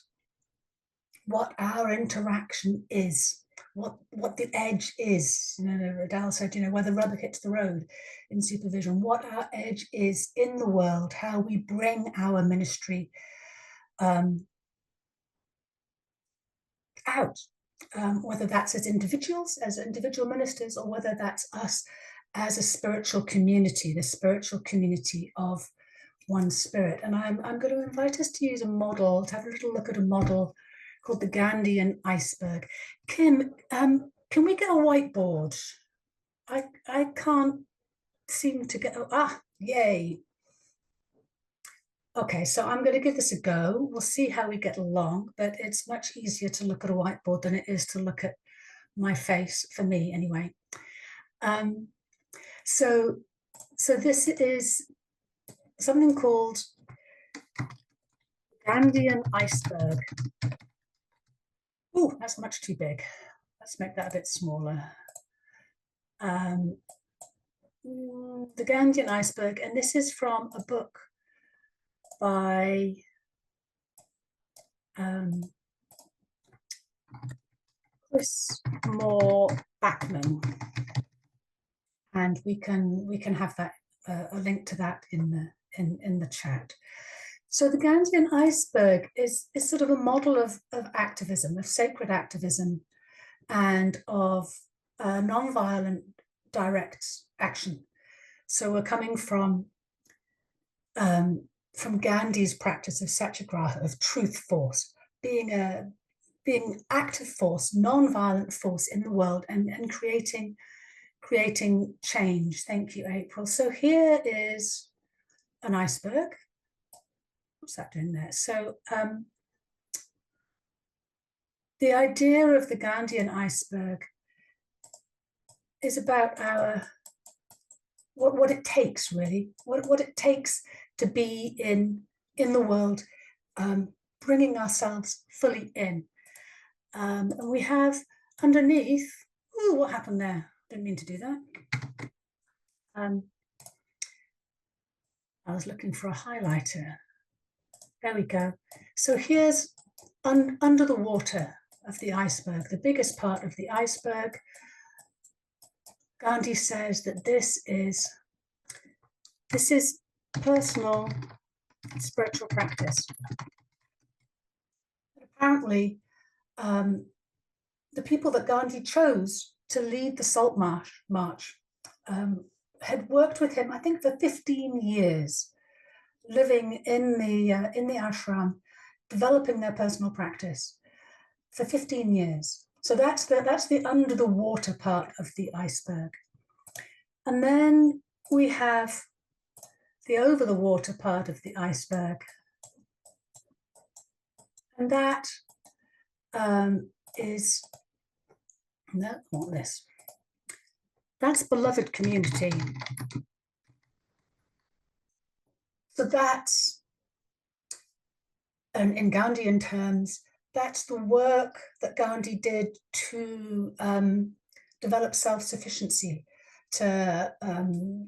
what our interaction is, what the edge is. You know, Adele said, you know, where the rubber hits the road in supervision, what our edge is in the world, how we bring our ministry out, whether that's as individuals, as individual ministers, or whether that's us as a spiritual community, the spiritual community of One Spirit. And I'm going to invite us to use a model, to have a little look at a model called the Gandhian iceberg. Kim, can we get a whiteboard? I can't seem to get, yay. Okay, so I'm going to give this a go. We'll see how we get along, but it's much easier to look at a whiteboard than it is to look at my face, for me anyway. So this is something called Gandhian iceberg. Oh, that's much too big. Let's make that a bit smaller. The Gandhian iceberg, and this is from a book by Chris Moore Backman, and we can have that a link to that in the chat. So the Gandhian iceberg is sort of a model of activism, of sacred activism, and of non-violent direct action. So we're coming from Gandhi's practice of satyagraha, of truth force, being active force, non-violent force in the world, and creating change. Thank you, April. So here is an iceberg. What's that doing there? So the idea of the Gandhian iceberg is about what it takes, really, what it takes to be in the world, bringing ourselves fully in. And we have underneath, ooh, what happened there? Didn't mean to do that. I was looking for a highlighter. There we go. So here's under the water of the iceberg, the biggest part of the iceberg. Gandhi says that this is personal spiritual practice. Apparently, the people that Gandhi chose to lead the Salt March had worked with him, I think, for 15 years, living in the ashram, developing their personal practice for 15 years. So that's the under the water part of the iceberg. And then we have the over the water part of the iceberg. And that is, no, not this. That's beloved community. So that's, and in Gandhian terms, that's the work that Gandhi did to develop self-sufficiency, to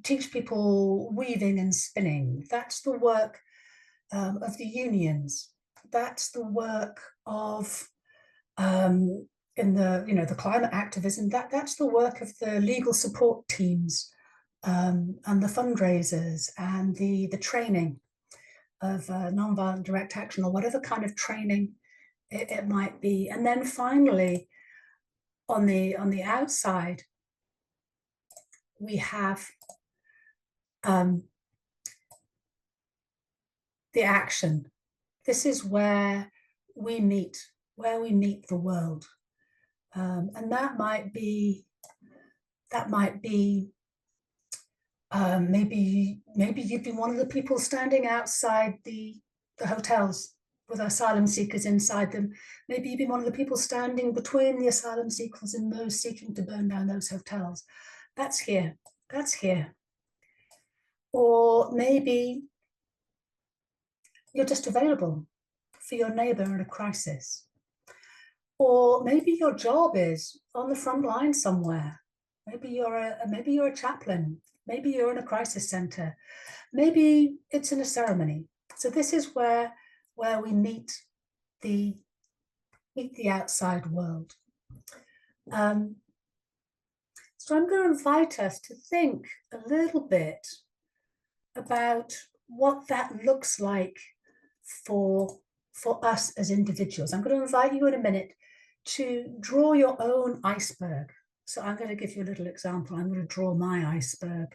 teach people weaving and spinning. That's the work of the unions. That's the work of in the climate activism. That's the work of the legal support teams and the fundraisers and the training of nonviolent direct action, or whatever kind of training it might be. And then finally, on the outside, we have the action. This is where we meet the world, and that might be maybe you've been one of the people standing outside the hotels with asylum seekers inside them. Maybe you've been one of the people standing between the asylum seekers and those seeking to burn down those hotels. That's here. That's here. Or maybe you're just available for your neighbor in a crisis. Or maybe your job is on the front line somewhere. Maybe you're a chaplain. Maybe you're in a crisis center. Maybe it's in a ceremony. So this is where we meet the outside world. So I'm going to invite us to think a little bit about what that looks like for us as individuals. I'm going to invite you in a minute to draw your own iceberg. So I'm going to give you a little example. I'm going to draw my iceberg,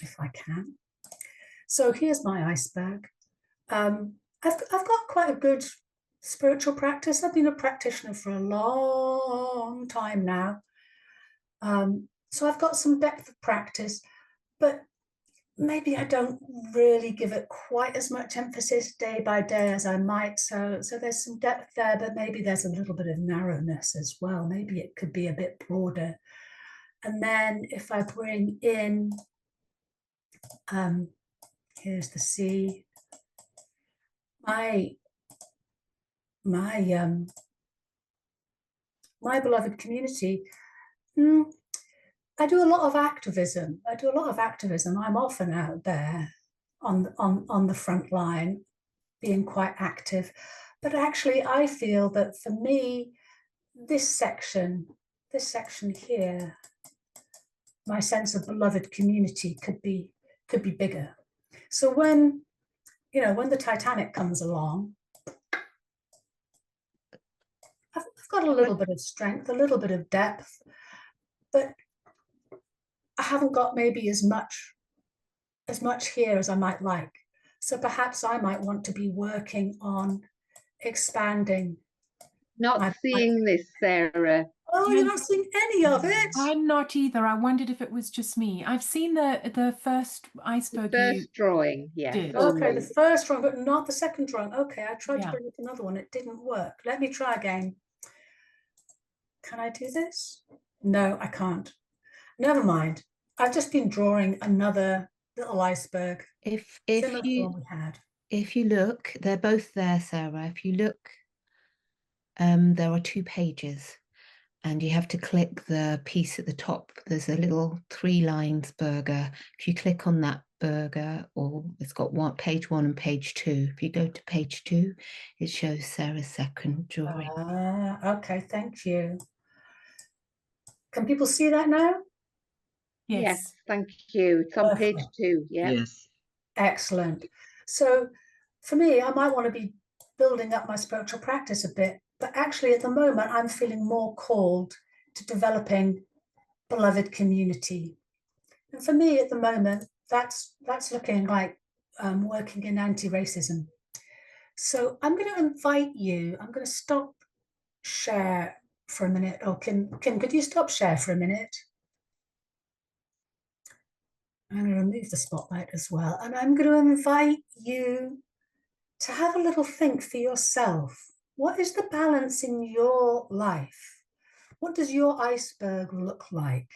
if I can. So here's my iceberg. I've got quite a good spiritual practice. I've been a practitioner for a long time now. So I've got some depth of practice, but maybe I don't really give it quite as much emphasis day by day as I might. So there's some depth there, but maybe there's a little bit of narrowness as well. Maybe it could be a bit broader. And then if I bring in, here's the sea, my beloved community. I do a lot of activism. I'm often out there on the front line, being quite active. But actually, I feel that for me, this section here, my sense of beloved community could be bigger. So when the Titanic comes along, I've got a little bit of strength, a little bit of depth, but I haven't got maybe as much here as I might like. So perhaps I might want to be working on expanding. Not seeing this, Sarah. Oh, you're not seeing any of it? I'm not either. I wondered if it was just me. I've seen the first iceberg. The first drawing, yeah. Okay, the first drawing, but not the second drawing. Okay, I tried to bring up another one. It didn't work. Let me try again. Can I do this? No, I can't. Never mind. I've just been drawing another little iceberg. If you look, they're both there, Sarah. If you look there are 2 pages, and you have to click the piece at the top. There's a little 3 lines burger. If you click on that burger, or it's got page 1 and page 2. If you go to page 2, it shows Sarah's second drawing. Okay, thank you. Can people see that now? Yes, thank you. It's on page 2. Yeah. Yes. Excellent. So for me, I might want to be building up my spiritual practice a bit, but actually at the moment, I'm feeling more called to developing beloved community. And for me at the moment, that's looking like working in anti-racism. So I'm going to invite you, I'm going to stop share for a minute. Oh, Kim, could you stop share for a minute? I'm going to remove the spotlight as well. And I'm going to invite you to have a little think for yourself. What is the balance in your life? What does your iceberg look like?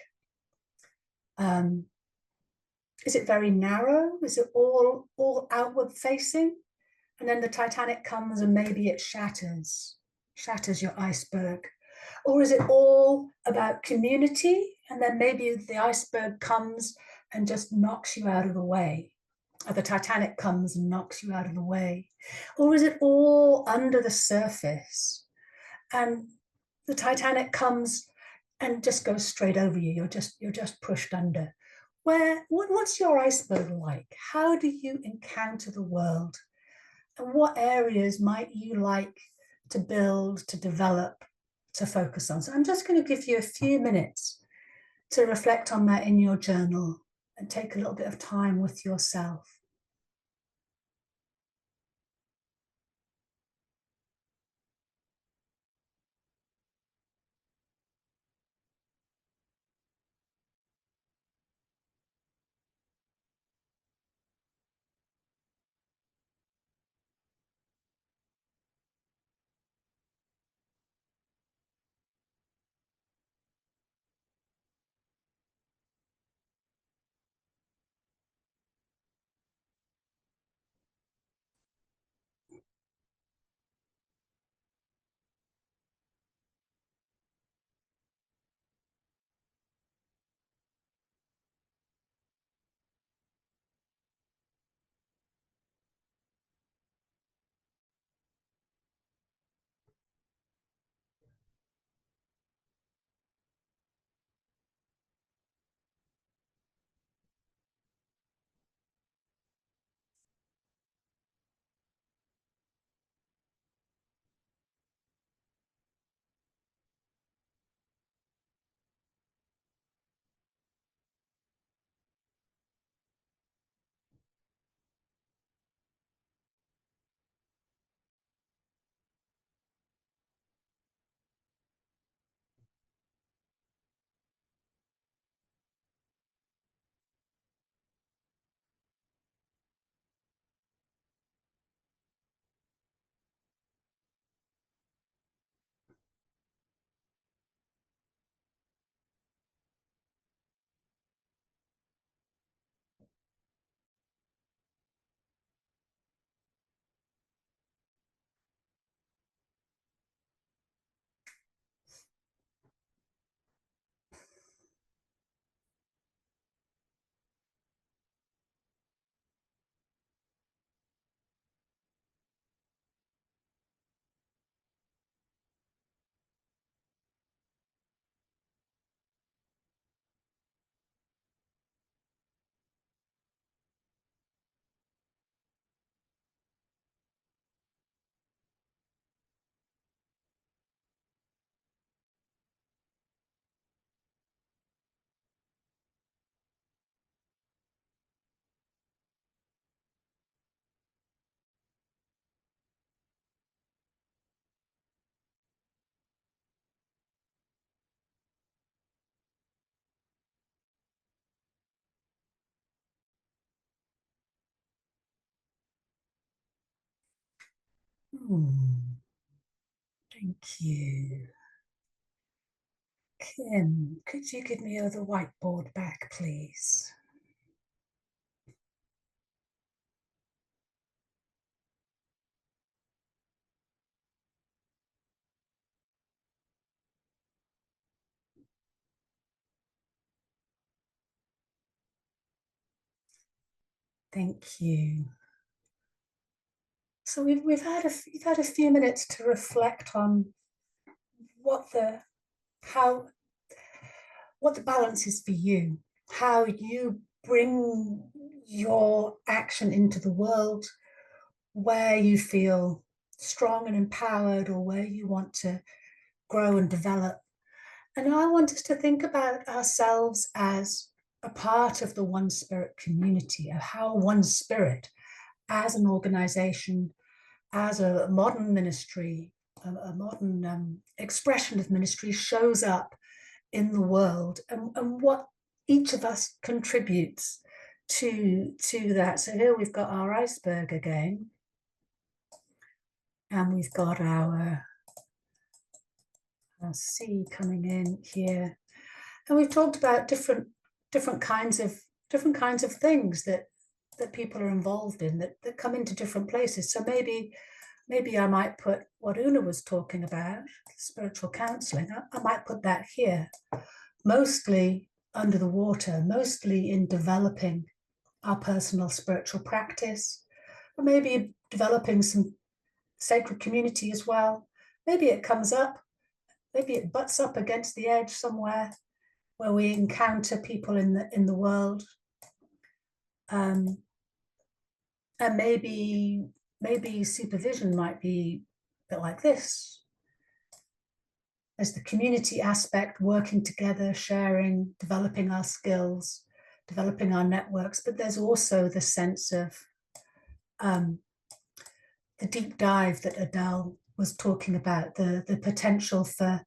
Is it very narrow? Is it all outward facing? And then the Titanic comes and maybe it shatters your iceberg. Or is it all about community? And then maybe the iceberg comes and just knocks you out of the way. Or the Titanic comes and knocks you out of the way. Or is it all under the surface? And the Titanic comes and just goes straight over you. You're just pushed under. What's your iceberg like? How do you encounter the world? And what areas might you like to build, to develop, to focus on? So I'm just going to give you a few minutes to reflect on that in your journal and take a little bit of time with yourself. Thank you. Kim, could you give me the whiteboard back, please? Thank you. So we've had a few minutes to reflect on what the balance is for you, how you bring your action into the world, where you feel strong and empowered, or where you want to grow and develop. And I want us to think about ourselves as a part of the One Spirit community, of how One Spirit, as an organization, as a modern ministry, a modern expression of ministry, shows up in the world, and what each of us contributes to that. So here we've got our iceberg again, and we've got our sea coming in here, and we've talked about different kinds of things that people are involved in, that come into different places. So maybe I might put what Una was talking about, spiritual counseling. I might put that here, mostly under the water, mostly in developing our personal spiritual practice, or maybe developing some sacred community as well. Maybe it comes up, maybe it butts up against the edge somewhere where we encounter people in the world. And maybe supervision might be a bit like this. There's the community aspect, working together, sharing, developing our skills, developing our networks, but there's also the sense of the deep dive that Adele was talking about, the potential for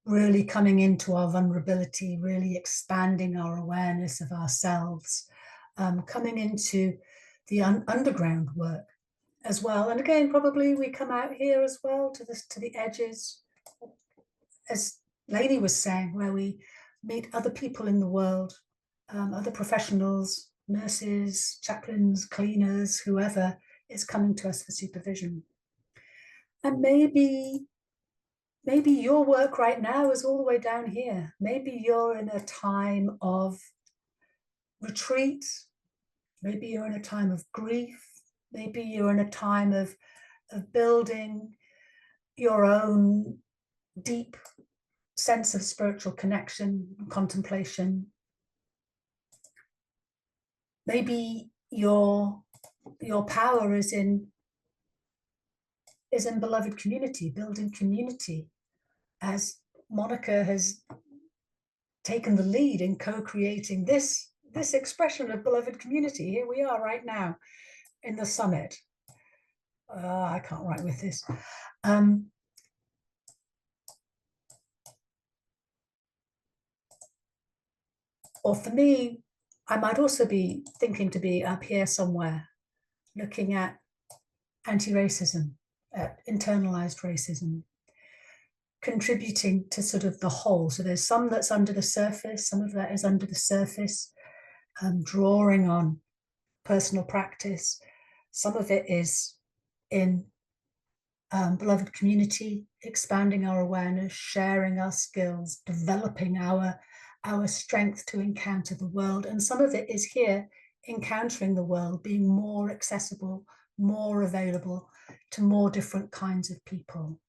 really coming into our vulnerability, really expanding our awareness of ourselves, coming into the underground work as well. And again, probably we come out here as well to the edges, as Lainey was saying, where we meet other people in the world, other professionals, nurses, chaplains, cleaners, whoever is coming to us for supervision. And maybe your work right now is all the way down here. Maybe you're in a time of retreat. Maybe you're in a time of grief. Maybe you're in a time of building your own deep sense of spiritual connection, contemplation. Maybe your power is in beloved community, building community, as Monica has taken the lead in co-creating this expression of beloved community. Here we are right now in the summit. I can't write with this. Or for me, I might also be thinking to be up here somewhere, looking at anti-racism, at internalized racism, contributing to sort of the whole. So there's some that's under the surface, some of that is under the surface, drawing on personal practice. Some of it is in beloved community, expanding our awareness, sharing our skills, developing our strength to encounter the world. And some of it is here, encountering the world, being more accessible, more available to more different kinds of people.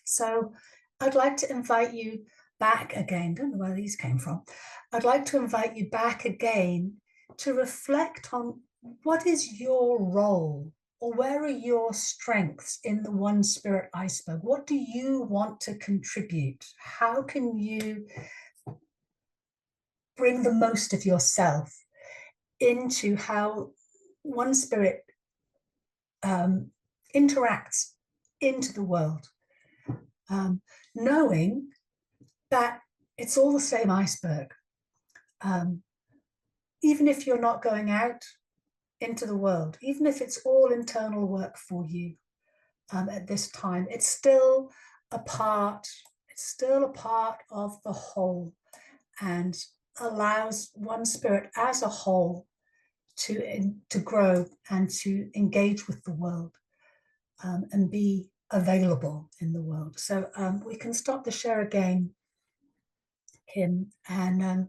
So I'd like to invite you back again. Don't know where these came from. I'd like to invite you back again to reflect on what is your role, or where are your strengths in the One Spirit iceberg? What do you want to contribute? How can you bring the most of yourself into how One Spirit interacts into the world? Knowing that it's all the same iceberg. Even if you're not going out into the world, even if it's all internal work for you at this time, it's still a part of the whole, and allows One Spirit as a whole to grow and to engage with the world, and be available in the world. So we can stop the share again, Kim, and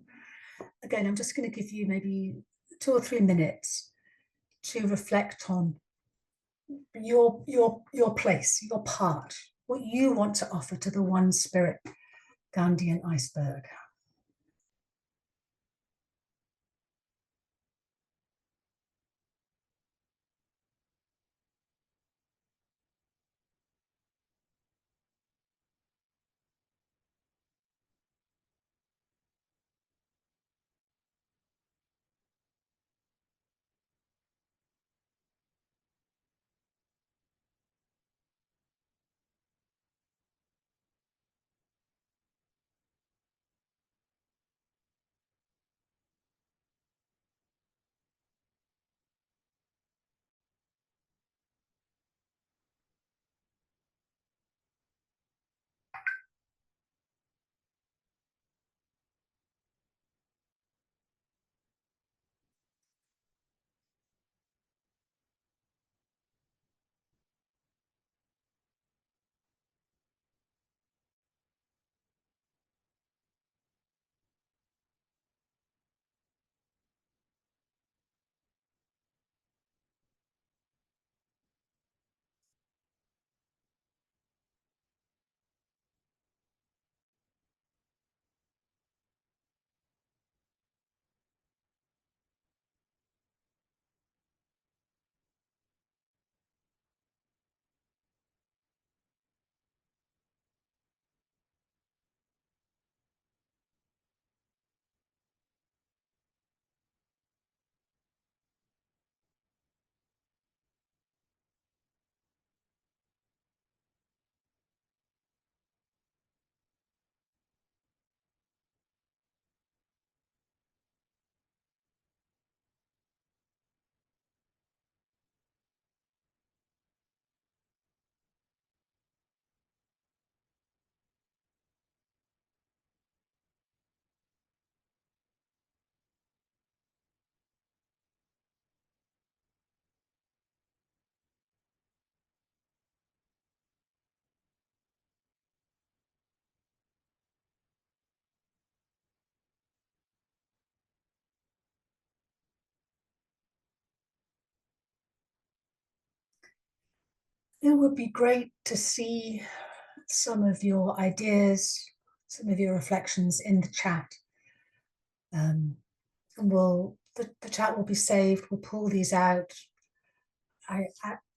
again, I'm just going to give you maybe 2 or 3 minutes to reflect on your place, your part, what you want to offer to the One Spirit Gandhian iceberg. It would be great to see some of your ideas, some of your reflections in the chat. And the chat will be saved. We'll pull these out. I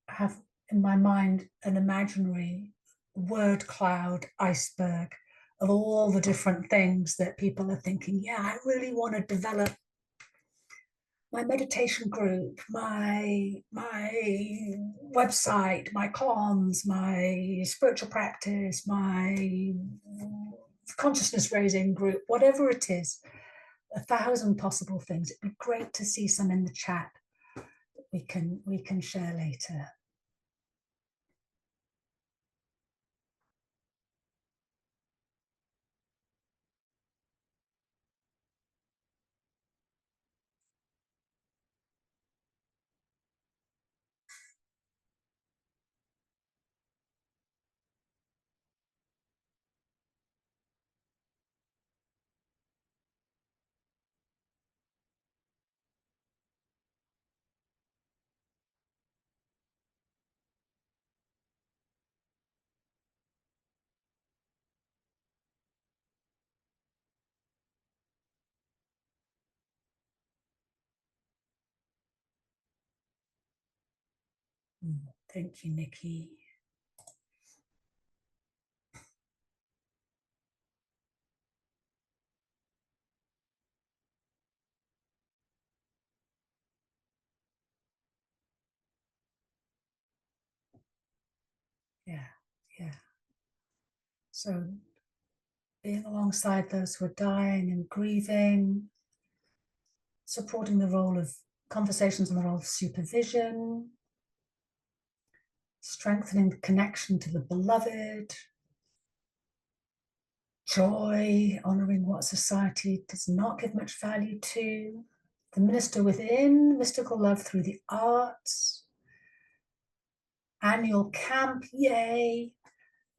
have in my mind an imaginary word cloud iceberg of all the different things that people are thinking, yeah, I really want to develop my meditation group, my website, my comms, my spiritual practice, my consciousness raising group, whatever it is, 1,000 possible things. It'd be great to see some in the chat that we can share later. Thank you, Nikki. Yeah. So being alongside those who are dying and grieving, supporting the role of conversations on the role of supervision, strengthening the connection to the beloved, joy, honoring what society does not give much value to, the minister within, mystical love through the arts, annual camp, yay,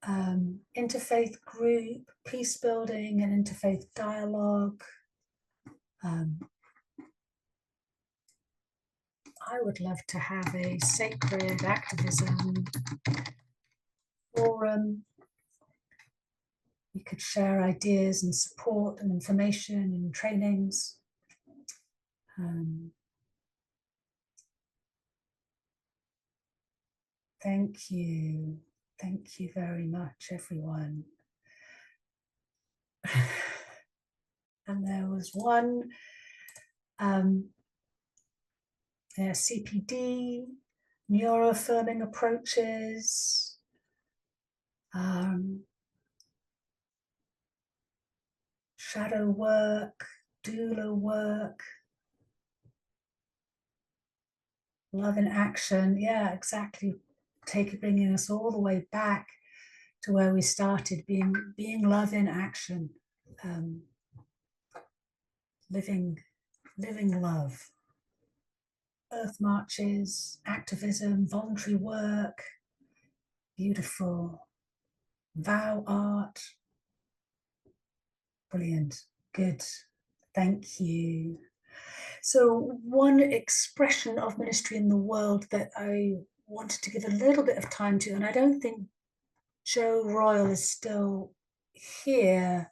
interfaith group, peace building and interfaith dialogue, I would love to have a sacred activism forum. We could share ideas and support and information and trainings. Thank you. Thank you very much, everyone. And there was one CPD, neuroaffirming approaches, shadow work, doula work, love in action. Yeah, exactly. Bringing us all the way back to where we started, being love in action, living love. Earth marches, activism, voluntary work, beautiful. Vow art, brilliant, good, thank you. So one expression of ministry in the world that I wanted to give a little bit of time to, and I don't think Joe Royal is still here,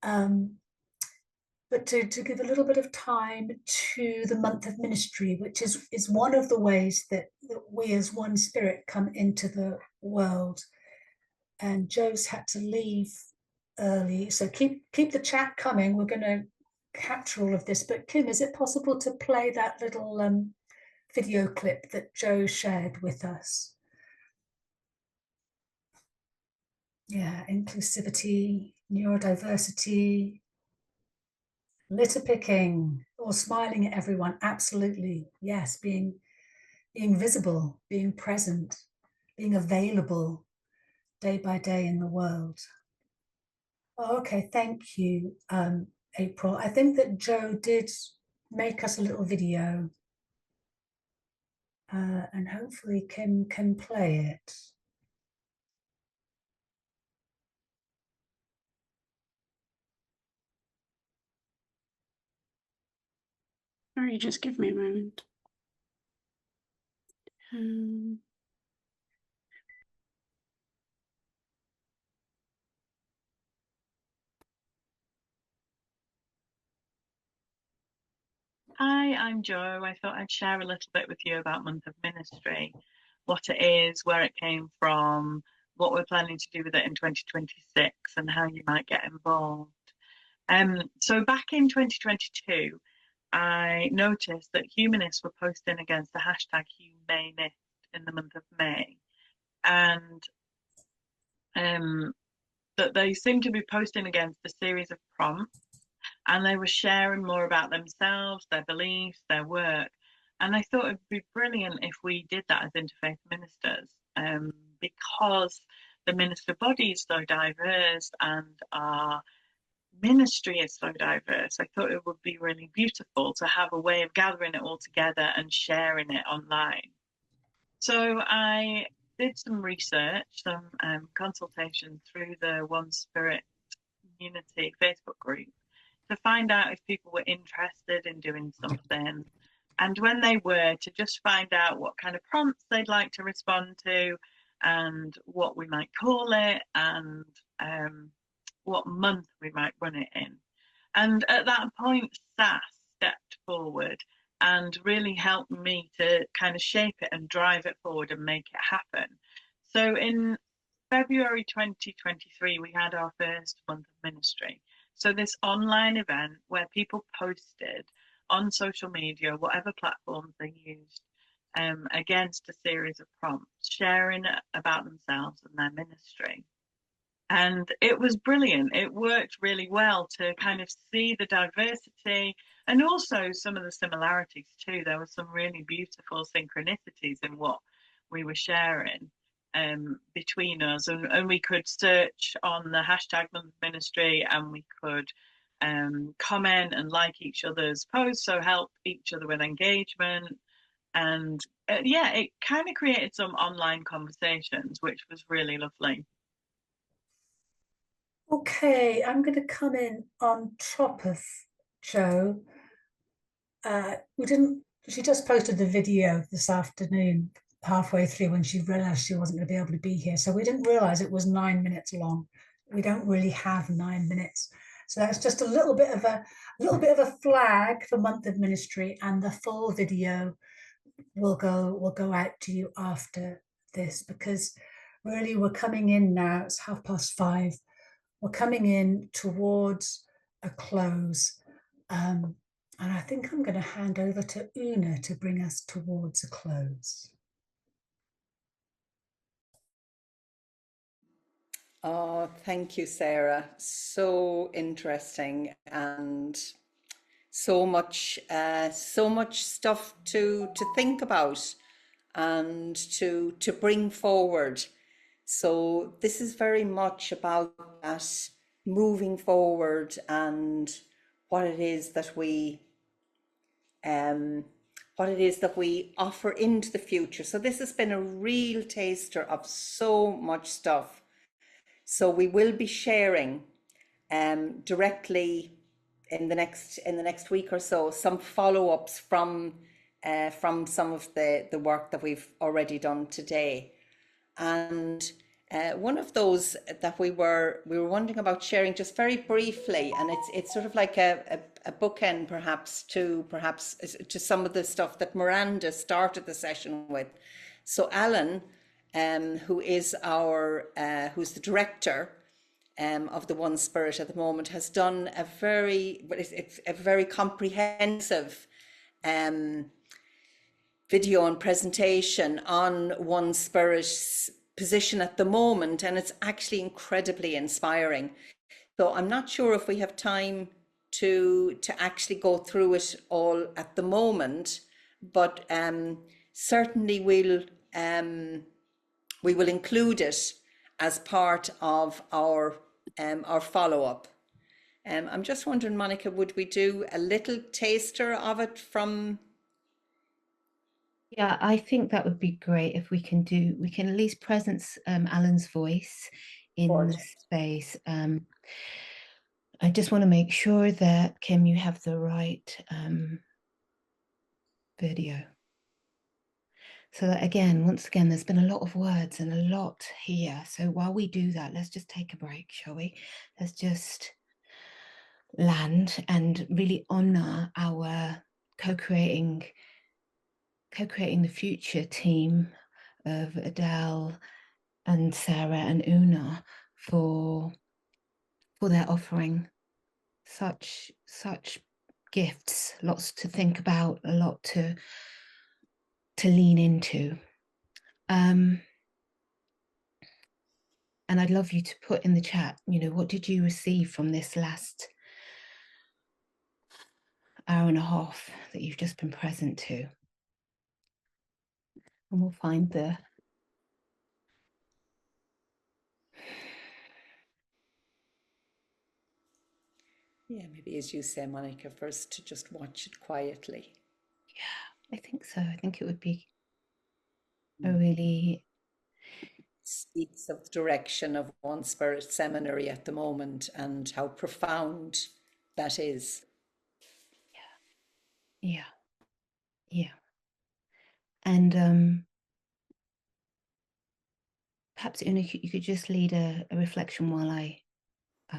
but to give a little bit of time to the month of ministry, which is one of the ways that we as One Spirit come into the world. And Joe's had to leave early, so keep the chat coming. We're going to capture all of this. But Kim, is it possible to play that little video clip that Joe shared with us? Yeah, inclusivity, neurodiversity, litter picking, or smiling at everyone. Absolutely, yes. Being visible, being present, being available day by day in the world. Oh, okay, thank you, April. I think that Joe did make us a little video, and hopefully Kim can play it. Sorry, just give me a moment. Hi, I'm Joe. I thought I'd share a little bit with you about Month of Ministry, what it is, where it came from, what we're planning to do with it in 2026, and how you might get involved. So back in 2022, I noticed that humanists were posting against the hashtag humanist in the month of May, and that they seemed to be posting against a series of prompts, and they were sharing more about themselves, their beliefs, their work. And I thought it'd be brilliant if we did that as interfaith ministers, because the minister body is so diverse and our ministry is so diverse. I thought it would be really beautiful to have a way of gathering it all together and sharing it online. So I did some research, some consultation through the One Spirit Community Facebook group to find out if people were interested in doing something, and when they were, to just find out what kind of prompts they'd like to respond to and what we might call it, and what month we might run it in. And at that point, SAS stepped forward and really helped me to kind of shape it and drive it forward and make it happen. So in February 2023, we had our first month of ministry. So this online event where people posted on social media, whatever platforms they used, against a series of prompts, sharing about themselves and their ministry. And it was brilliant. It worked really well to kind of see the diversity and also some of the similarities too. There were some really beautiful synchronicities in what we were sharing between us, and we could search on the hashtag Month of Ministry, and we could comment and like each other's posts, so help each other with engagement. And yeah, it kind of created some online conversations, which was really lovely. Okay, I'm going to come in on top of Joe. she just posted the video this afternoon, halfway through, when she realized she wasn't going to be able to be here. So we didn't realize it was 9 minutes long. We don't really have 9 minutes. So that's just a little bit of a flag for Month of Ministry, and the full video will go out to you after this, because really we're coming in now. It's 5:30. We're coming in towards a close. And I think I'm going to hand over to Una to bring us towards a close. Oh, thank you, Sarah. So interesting, and so much stuff to think about and to bring forward. So this is very much about that moving forward and what it is that we offer into the future. So this has been a real taster of so much stuff. So we will be sharing directly in the next week or so some follow-ups from some of the work that we've already done today. And one of those that we were wondering about sharing just very briefly, and it's sort of like a bookend perhaps to some of the stuff that Miranda started the session with. So Alan, who is who's the director of the One Spirit at the moment, has done a very comprehensive video and presentation on One Spirit's position at the moment, and it's actually incredibly inspiring. So I'm not sure if we have time to actually go through it all at the moment, but certainly we will include it as part of our follow-up. I'm just wondering, Monica, would we do a little taster of it from? Yeah, I think that would be great if we can at least presence Alan's voice in the space. I just want to make sure that, Kim, you have the right video. So that, once again, there's been a lot of words and a lot here. So while we do that, let's just take a break, shall we? Let's just land and really honor our co-creating the future team of Adele and Sarah and Una for their offering such gifts, lots to think about, a lot to lean into. And I'd love you to put in the chat, what did you receive from this last hour and a half that you've just been present to? And we'll find the Maybe as you say, Monica, first to just watch it quietly. Yeah, I think so. I think it would be a really speaks of the direction of One Spirit Seminary at the moment and how profound that is. Yeah. And perhaps Una, you could just lead a reflection while I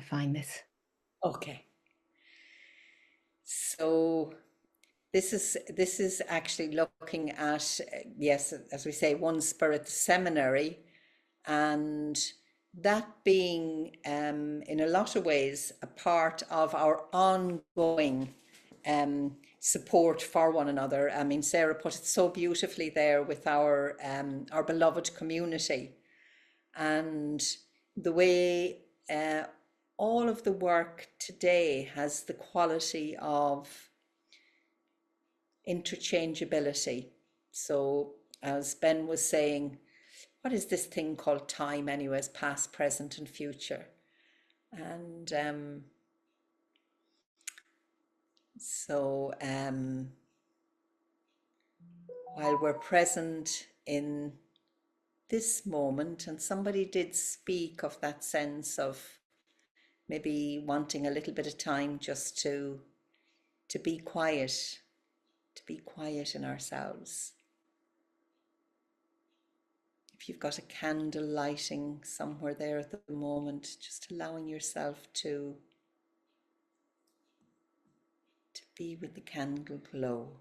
find this. Okay. So this is actually looking at, yes, as we say, One Spirit Seminary, and that being in a lot of ways a part of our ongoing support for one another. I mean, Sarah put it so beautifully there with our beloved community, and the way all of the work today has the quality of interchangeability. So as Ben was saying, what is this thing called time anyways, past, present and future? And while we're present in this moment, and somebody did speak of that sense of maybe wanting a little bit of time just to be quiet to be quiet in ourselves. If you've got a candle lighting somewhere there at the moment, just allowing yourself to be with the candle glow.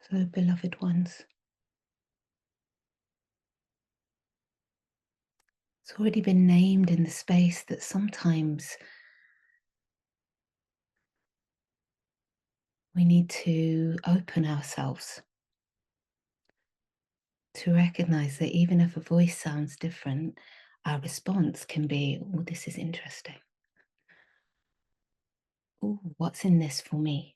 So, beloved ones, it's already been named in the space that sometimes we need to open ourselves to recognize that even if a voice sounds different, our response can be, oh, this is interesting. Oh, what's in this for me?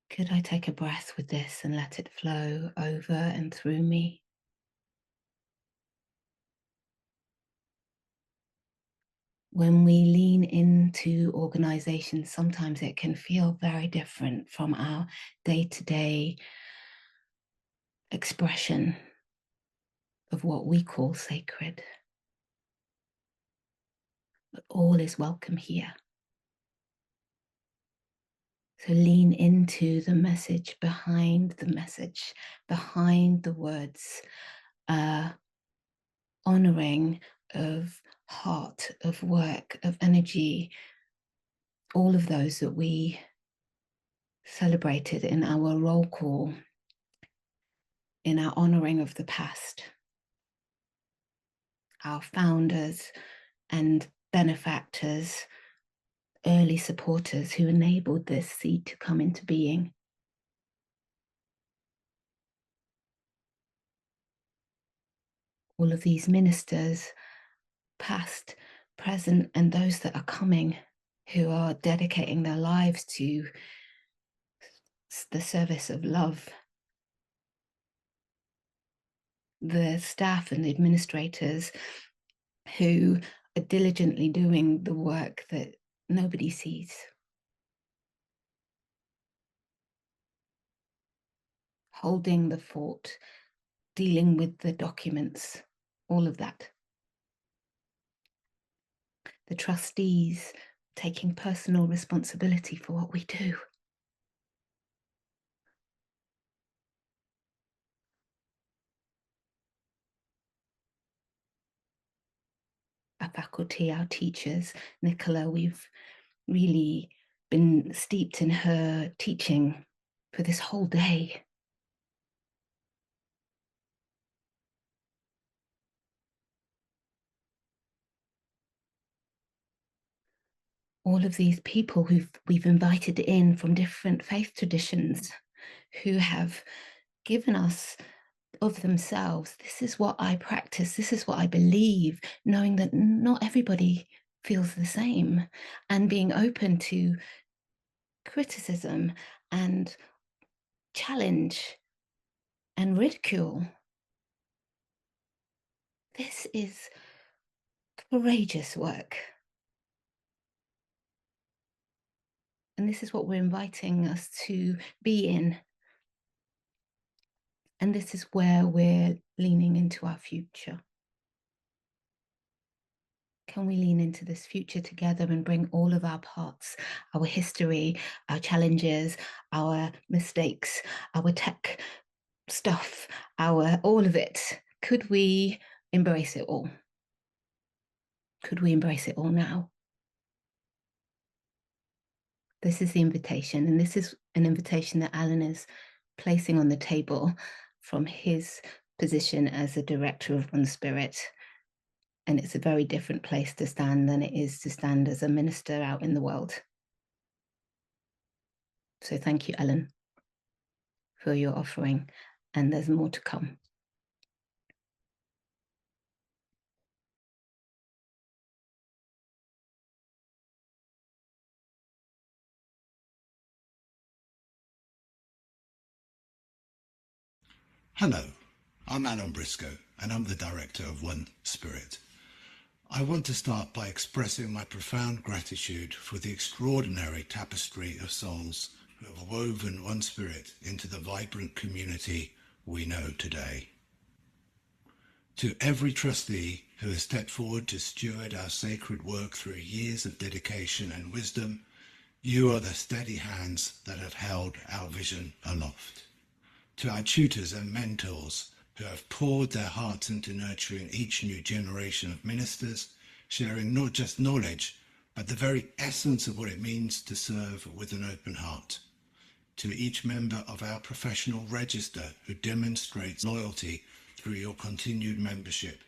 Could I take a breath with this and let it flow over and through me? When we lean into organizations, sometimes it can feel very different from our day-to-day expression of what we call sacred. But all is welcome here. So lean into the message, behind the words, honoring of heart, of work, of energy, all of those that we celebrated in our roll call, in our honoring of the past, our founders and benefactors, early supporters who enabled this seed to come into being. All of these ministers, past, present, and those that are coming, who are dedicating their lives to the service of love. The staff and the administrators who are diligently doing the work that nobody sees. Holding the fort, dealing with the documents, all of that. The trustees taking personal responsibility for what we do. Our faculty, our teachers, Nicola, we've really been steeped in her teaching for this whole day. All of these people we've invited in from different faith traditions who have given us of themselves. This is what I practice. This is what I believe, knowing that not everybody feels the same, and being open to criticism and challenge and ridicule. This is courageous work. And this is what we're inviting us to be in. And this is where we're leaning into our future. Can we lean into this future together and bring all of our parts, our history, our challenges, our mistakes, our tech stuff, all of it? Could we embrace it all? Could we embrace it all now? This is the invitation, and this is an invitation that Alan is placing on the table from his position as a director of One Spirit. And it's a very different place to stand than it is to stand as a minister out in the world. So thank you, Alan, for your offering, and there's more to come. Hello, I'm Alan Briscoe, and I'm the director of One Spirit. I want to start by expressing my profound gratitude for the extraordinary tapestry of souls who have woven One Spirit into the vibrant community we know today. To every trustee who has stepped forward to steward our sacred work through years of dedication and wisdom, you are the steady hands that have held our vision aloft. To our tutors and mentors who have poured their hearts into nurturing each new generation of ministers, sharing not just knowledge, but the very essence of what it means to serve with an open heart. To each member of our professional register who demonstrates loyalty through your continued membership,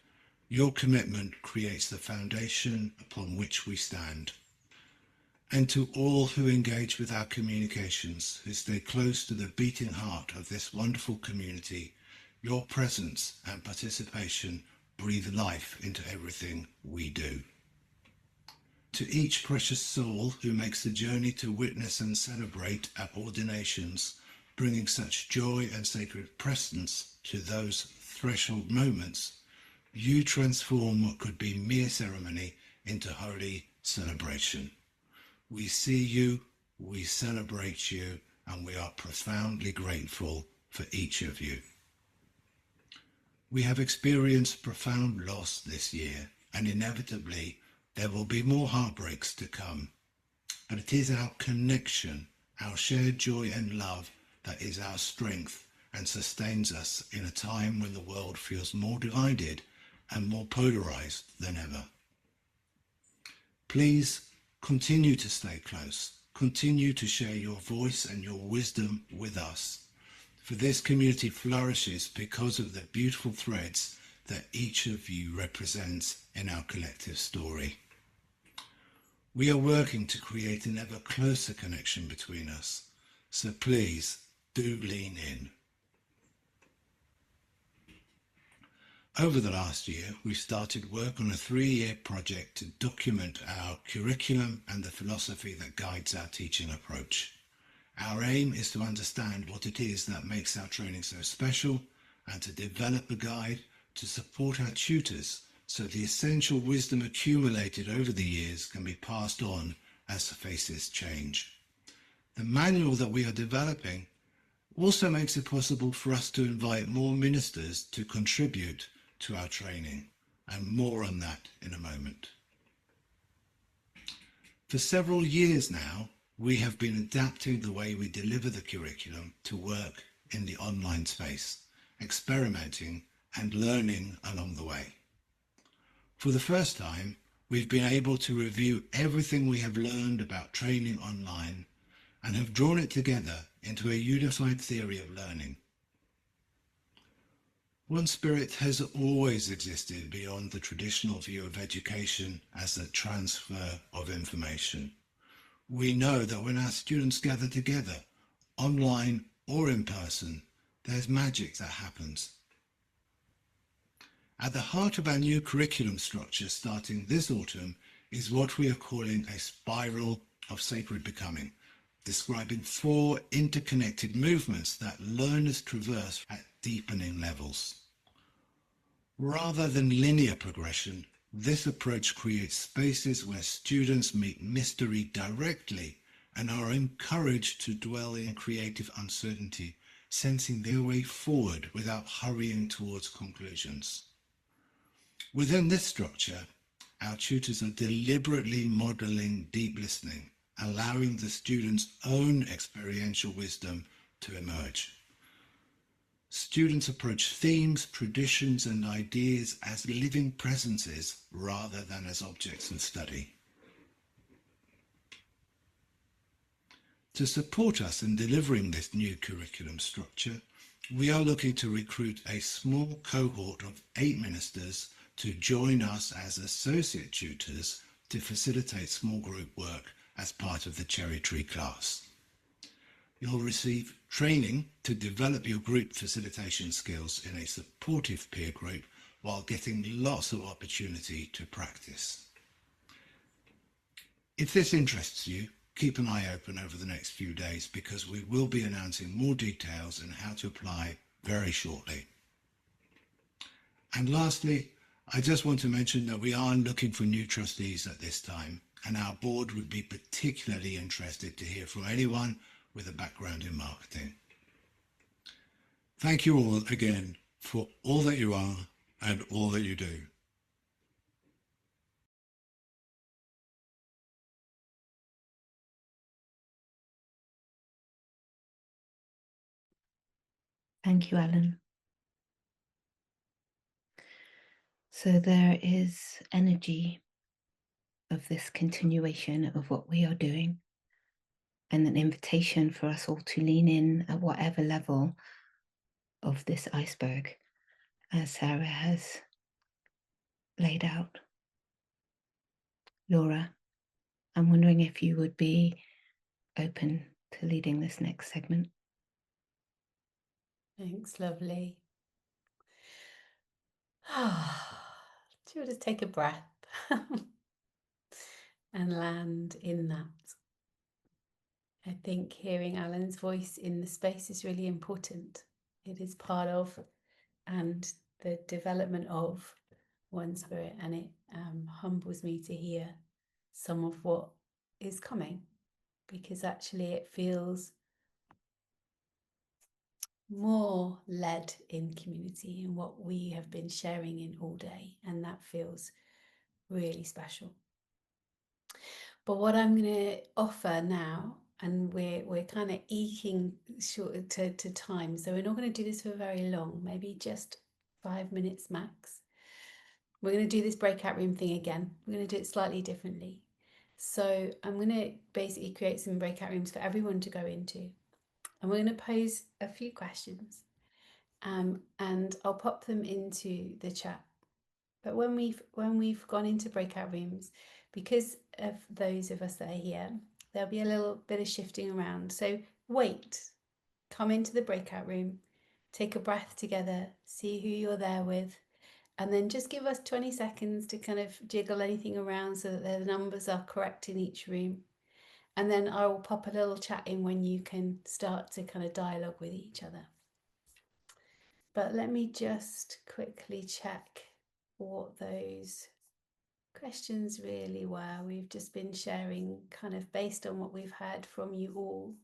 your commitment creates the foundation upon which we stand. And to all who engage with our communications, who stay close to the beating heart of this wonderful community, your presence and participation breathe life into everything we do. To each precious soul who makes the journey to witness and celebrate our ordinations, bringing such joy and sacred presence to those threshold moments, you transform what could be mere ceremony into holy celebration. We see you, we celebrate you, and we are profoundly grateful for each of you. We have experienced profound loss this year, and inevitably there will be more heartbreaks to come. But it is our connection, our shared joy and love that is our strength and sustains us in a time when the world feels more divided and more polarized than ever. Please continue to stay close. Continue to share your voice and your wisdom with us. For this community flourishes because of the beautiful threads that each of you represents in our collective story. We are working to create an ever closer connection between us, so please do lean in. Over the last year, we've started work on a 3-year project to document our curriculum and the philosophy that guides our teaching approach. Our aim is to understand what it is that makes our training so special and to develop a guide to support our tutors so the essential wisdom accumulated over the years can be passed on as the faces change. The manual that we are developing also makes it possible for us to invite more ministers to contribute to our training, and more on that in a moment. For several years now, we have been adapting the way we deliver the curriculum to work in the online space, experimenting and learning along the way. For the first time, we've been able to review everything we have learned about training online and have drawn it together into a unified theory of learning. One Spirit has always existed beyond the traditional view of education as a transfer of information. We know that when our students gather together, online or in person, there's magic that happens. At the heart of our new curriculum structure starting this autumn is what we are calling a spiral of sacred becoming, describing 4 interconnected movements that learners traverse at deepening levels. Rather than linear progression, this approach creates spaces where students meet mystery directly and are encouraged to dwell in creative uncertainty, sensing their way forward without hurrying towards conclusions. Within this structure, our tutors are deliberately modeling deep listening, allowing the students' own experiential wisdom to emerge. Students approach themes, traditions, and ideas as living presences rather than as objects of study. To support us in delivering this new curriculum structure, we are looking to recruit a small cohort of 8 ministers to join us as associate tutors to facilitate small group work as part of the Cherry Tree class. You'll receive training to develop your group facilitation skills in a supportive peer group while getting lots of opportunity to practice. If this interests you, keep an eye open over the next few days because we will be announcing more details and how to apply very shortly. And lastly, I just want to mention that we are looking for new trustees at this time, and our board would be particularly interested to hear from anyone with a background in marketing. Thank you all again for all that you are and all that you do. Thank you, Alan. So there is energy of this continuation of what we are doing, and an invitation for us all to lean in at whatever level of this iceberg, as Sarah has laid out. Laura, I'm wondering if you would be open to leading this next segment. Thanks, lovely. Do you just take a breath and land in that? I think hearing Alan's voice in the space is really important. It is part of and the development of One Spirit, and it humbles me to hear some of what is coming, because actually it feels more led in community in what we have been sharing in all day, and that feels really special. But what I'm going to offer now, and we're kind of eking short to time, so we're not going to do this for very long, maybe just 5 minutes max. We're going to do this breakout room thing again. We're going to do it slightly differently. So I'm going to basically create some breakout rooms for everyone to go into, and we're going to pose a few questions, and I'll pop them into the chat. But when we've gone into breakout rooms, because of those of us that are here, there'll be a little bit of shifting around. So wait, come into the breakout room, take a breath together, see who you're there with, and then just give us 20 seconds to kind of jiggle anything around so that the numbers are correct in each room. And then I will pop a little chat in when you can start to kind of dialogue with each other. But let me just quickly check what those questions really were. We've just been sharing kind of based on what we've heard from you all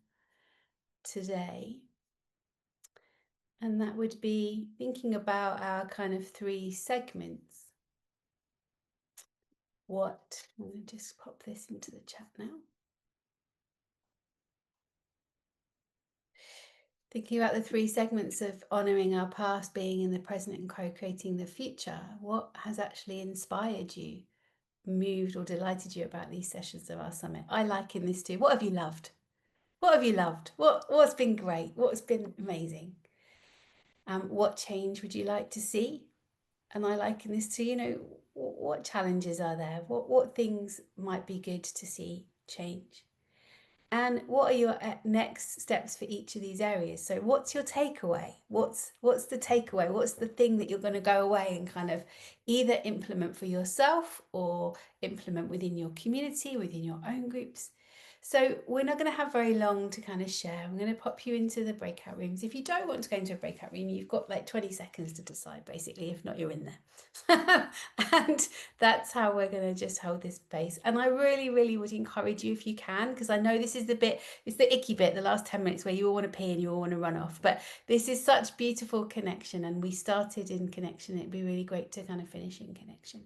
today. And that would be thinking about our kind of 3 segments. I'm going to just pop this into the chat now. Thinking about the 3 segments of honouring our past, being in the present and co-creating the future. What has actually inspired you, moved or delighted you about these sessions of our summit? I liken this to, what have you loved? What have you loved? What's been great? What's been amazing? What change would you like to see? And I liken this to, what challenges are there? What things might be good to see change? And what are your next steps for each of these areas? So what's your takeaway? What's the takeaway? What's the thing that you're going to go away and kind of either implement for yourself or implement within your community, within your own groups? So we're not going to have very long to kind of share. I'm going to pop you into the breakout rooms. If you don't want to go into a breakout room, you've got like 20 seconds to decide, basically. If not, you're in there. And that's how we're going to just hold this space. And I really, really would encourage you if you can, because I know this is it's the icky bit, the last 10 minutes where you all want to pee and you all want to run off. But this is such beautiful connection, and we started in connection. It'd be really great to kind of finish in connection.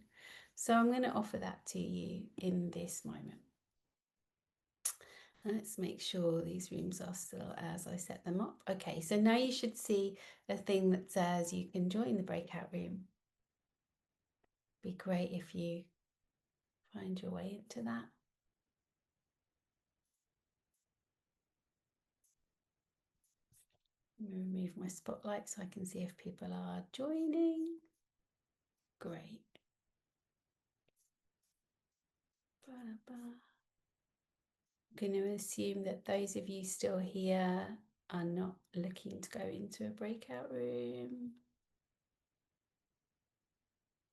So I'm going to offer that to you in this moment. Let's make sure these rooms are still as I set them up. Okay, so now you should see a thing that says you can join the breakout room. Be great if you find your way into that. Remove my spotlight so I can see if people are joining. Great. I'm going to assume that those of you still here are not looking to go into a breakout room.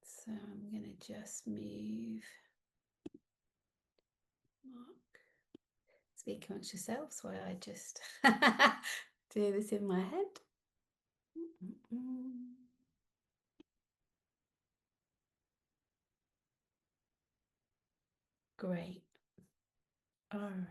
So I'm going to just move Mark. Speak amongst yourselves while I just do this in my head. Great. All right.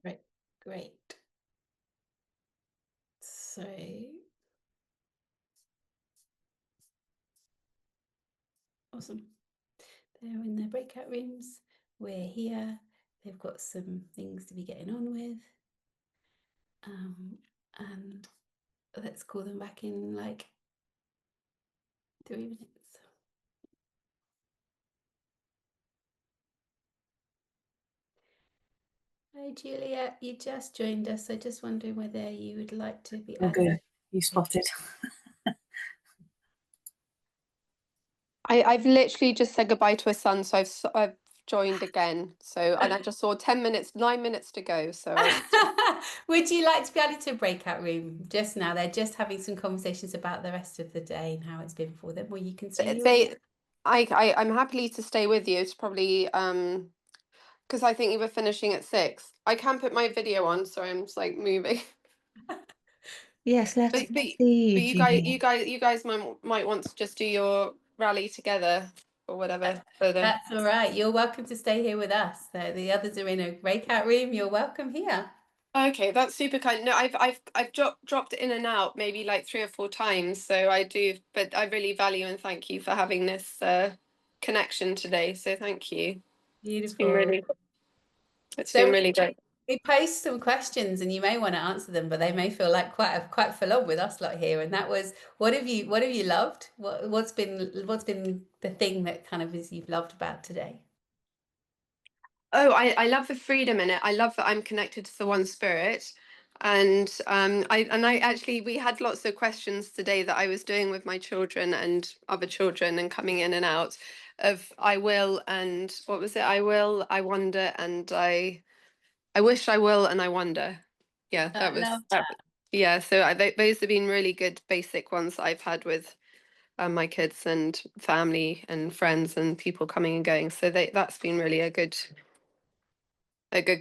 Right, great. So awesome. They're in their breakout rooms. We're here. They've got some things to be getting on with. And let's call them back in like 3 minutes. Hi Julia, you just joined us. I just wondering whether you would like to be added. Good, you spotted. I've literally just said goodbye to a son, so I've joined again. So, and I just saw 9 minutes to go. So, would you like to be added to a breakout room just now? They're just having some conversations about the rest of the day and how it's been for them. Or you can stay. I'm happily to stay with you. It's probably because I think you were finishing at 6. I can put my video on, so I'm just like moving. Yes, let's But see you guys might want to just do your rally together or whatever. That's all right. You're welcome to stay here with us. So the others are in a breakout room. You're welcome here. Okay, that's super kind. No, I've dropped in and out maybe like 3 or 4 times. So I do, but I really value and thank you for having this connection today. So thank you. Beautiful. It's been really great. We post some questions and you may want to answer them, but they may feel like quite full on with us lot here. And that was, what have you loved? What's been the thing that kind of you've loved about today? Oh, I love the freedom in it. I love that I'm connected to the One Spirit. And I actually, we had lots of questions today that I was doing with my children and other children and coming in and out of I will and what was it? I will, I wonder, and I wish, I will, and I wonder. Yeah, that was that. Yeah, so those have been really good basic ones that I've had with my kids and family and friends and people coming and going. So that's been really a good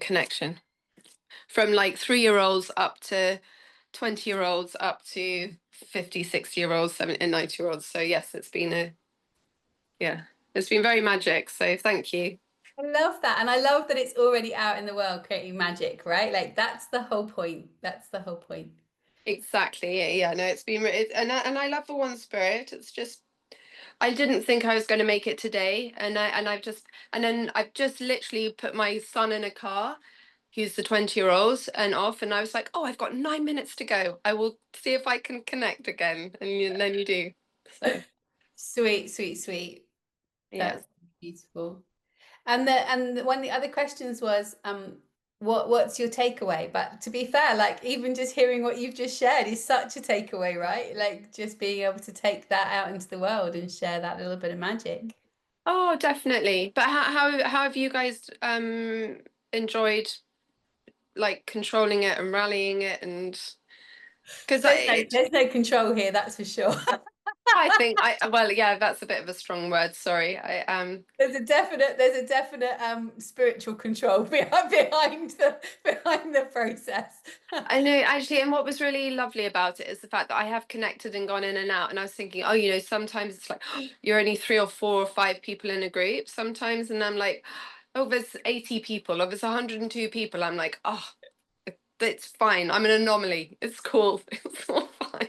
connection. From like 3-year-olds up to 20-year-olds up to 50, 60-year-olds, 70 and 90-year-olds. So yes, it's been very magic. So thank you. I love that. And I love that it's already out in the world creating magic, right? Like that's the whole point. That's the whole point. Exactly. Yeah, no, it's been, and I love the One Spirit. It's just, I didn't think I was going to make it today. And I've just literally put my son in a car. He's the 20-year-old and off. And I was like, oh, I've got 9 minutes to go. I will see if I can connect again. And then you do. So sweet. Yeah. That's beautiful. And one of the other questions was, what's your takeaway? But to be fair, like even just hearing what you've just shared is such a takeaway, right? Like just being able to take that out into the world and share that little bit of magic. Oh, definitely. But how have you guys enjoyed like controlling it and rallying it, and because there's no control here, that's for sure. I think well, yeah, that's a bit of a strong word. Sorry. There's a definite spiritual control behind the process. I know, actually, and what was really lovely about it is the fact that I have connected and gone in and out, and I was thinking, oh, you know, sometimes it's like you're only 3 or 4 or 5 people in a group sometimes, and I'm like, oh, there's 80 people, or there's 102 people. I'm like, oh, it's fine. I'm an anomaly. It's cool. It's all fine.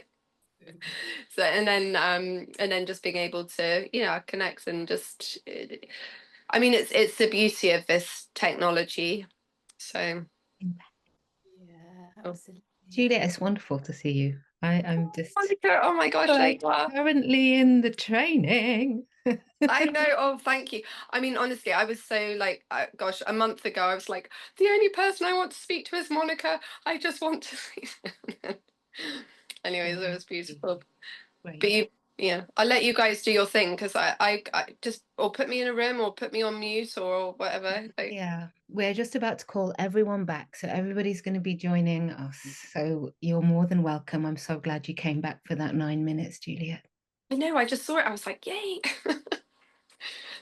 So and then just being able to, you know, connect and just, I mean, it's the beauty of this technology. So yeah, absolutely. Juliet, it's wonderful to see you. I'm just oh my gosh, currently in the training. I know. Oh, thank you. I mean, honestly, I was so like, gosh, a month ago, I was like, the only person I want to speak to is Monica. I just want to see them. Anyways, it was beautiful. Great. But yeah, I'll let you guys do your thing, because I just, or put me in a room or put me on mute or whatever. Yeah, we're just about to call everyone back. So everybody's going to be joining us. So you're more than welcome. I'm so glad you came back for that 9 minutes, Juliet. I know, I just saw it. I was like, yay.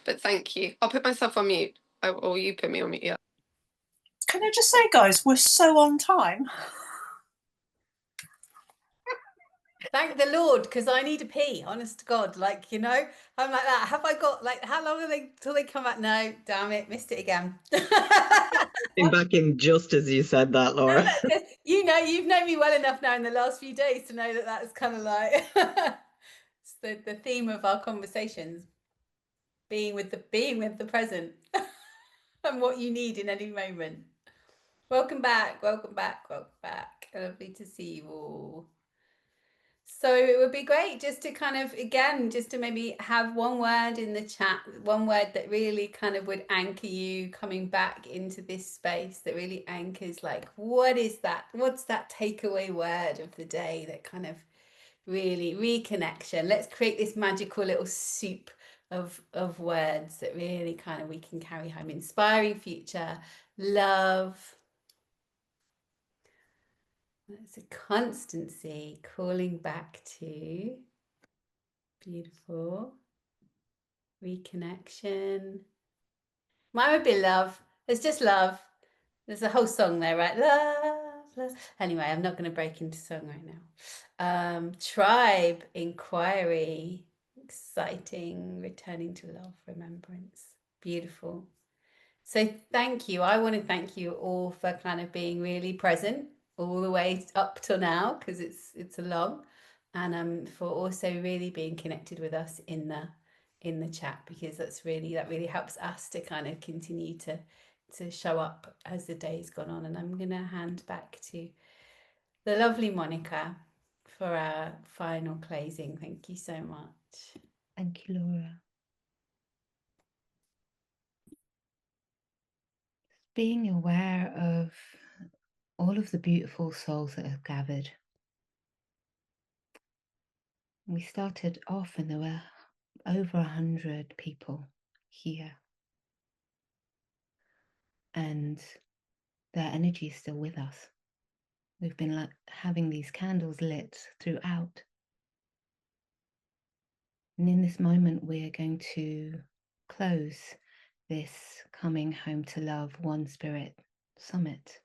But thank you. I'll put myself on mute. Or you put me on mute, yeah. Can I just say, guys, we're so on time. Thank the Lord, because I need a pee, honest to God. Like, you know, I'm like that. Have I got, like, how long are they till they come back? No, damn it, missed it again. Came back in just as you said that, Laura. You know, you've known me well enough now in the last few days to know that that's kind of like it's the theme of our conversations. Being with the present and what you need in any moment. Welcome back, welcome back, welcome back. Lovely to see you all. So it would be great just to kind of, again, just to maybe have one word in the chat, one word that really kind of would anchor you coming back into this space, that really anchors, like, what is that? What's that takeaway word of the day that kind of really reconnection? Let's create this magical little soup of words that really kind of we can carry home. Inspiring future, love. That's a constancy, calling back to. Beautiful. Reconnection. Mine would be love. It's just love. There's a whole song there, right? Love, love. Anyway, I'm not going to break into song right now. Tribe, inquiry, exciting, returning to love, remembrance. Beautiful. So thank you. I want to thank you all for kind of being really present all the way up till now, because it's a long, and for also really being connected with us in the chat, because that really helps us to kind of continue to show up as the day's gone on. And I'm going to hand back to the lovely Monica for our final closing. Thank you so much. Thank you, Laura. Being aware of all of the beautiful souls that have gathered. We started off and there were over 100 people here. And their energy is still with us. We've been having these candles lit throughout. And in this moment, we're going to close this Coming Home to Love One Spirit Summit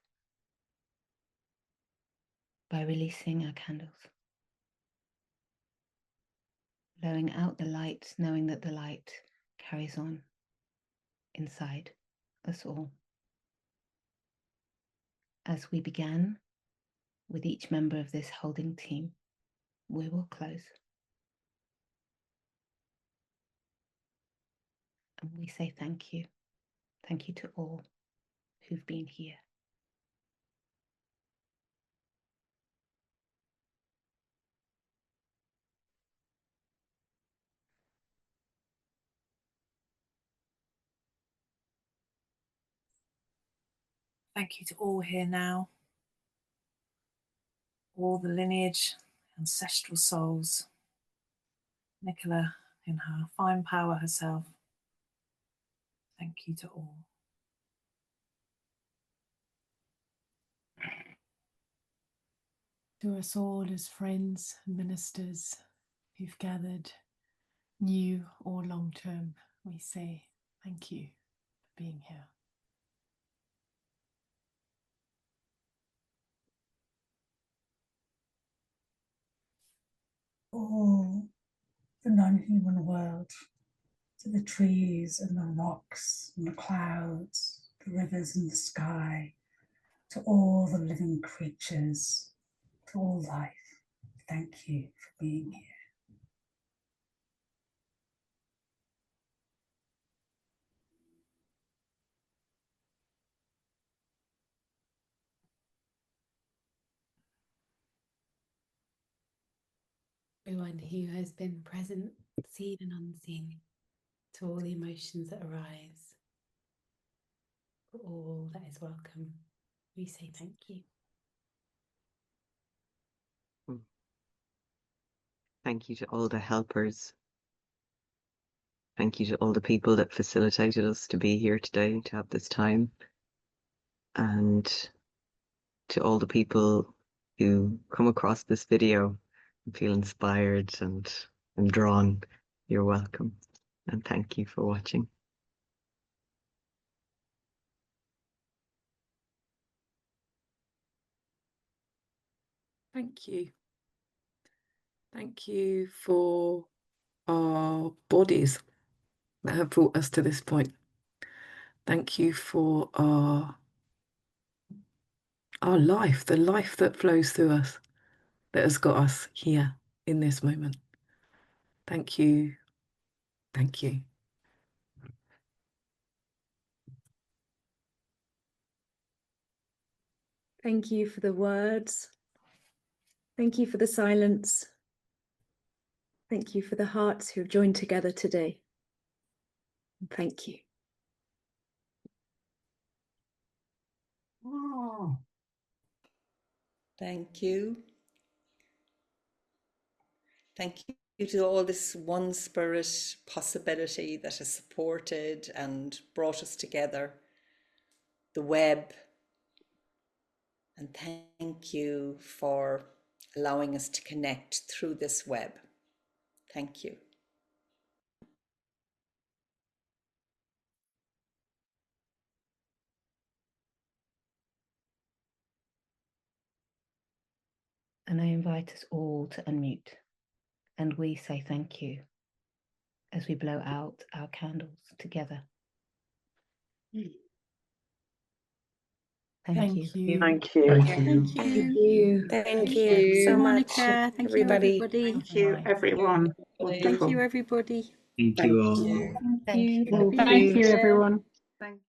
by releasing our candles. Blowing out the light, knowing that the light carries on inside us all. As we began with each member of this holding team, we will close. And we say thank you. Thank you to all who've been here. Thank you to all here now, all the lineage, ancestral souls, Nicola in her fine power herself. Thank you to all. To us all as friends and ministers who've gathered, new or long term, we say thank you for being here. Oh, the non-human world, to the trees and the rocks and the clouds, the rivers and the sky, to all the living creatures, to all life. Thank you for being here. Everyone who has been present, seen and unseen, to all the emotions that arise, for all that is welcome, we say thank you. Thank you to all the helpers. Thank you to all the people that facilitated us to be here today, to have this time. And to all the people who come across this video and feel inspired and drawn, you're welcome. And thank you for watching. Thank you. Thank you for our bodies that have brought us to this point. Thank you for our life, the life that flows through us, that has got us here in this moment. Thank you. Thank you. Thank you for the words. Thank you for the silence. Thank you for the hearts who have joined together today. And thank you. Oh. Thank you. Thank you to all this One Spirit possibility that has supported and brought us together, the web. And thank you for allowing us to connect through this web. Thank you. And I invite us all to unmute, and we say thank you as we blow out our candles together. Thank you. Thank you. Thank you. Thank you. Thank you so much, Monica. Thank everybody. you, everybody. Thank you, everyone. Thank you, everybody. Thank you all. Thank you. Thank you, everyone. Thank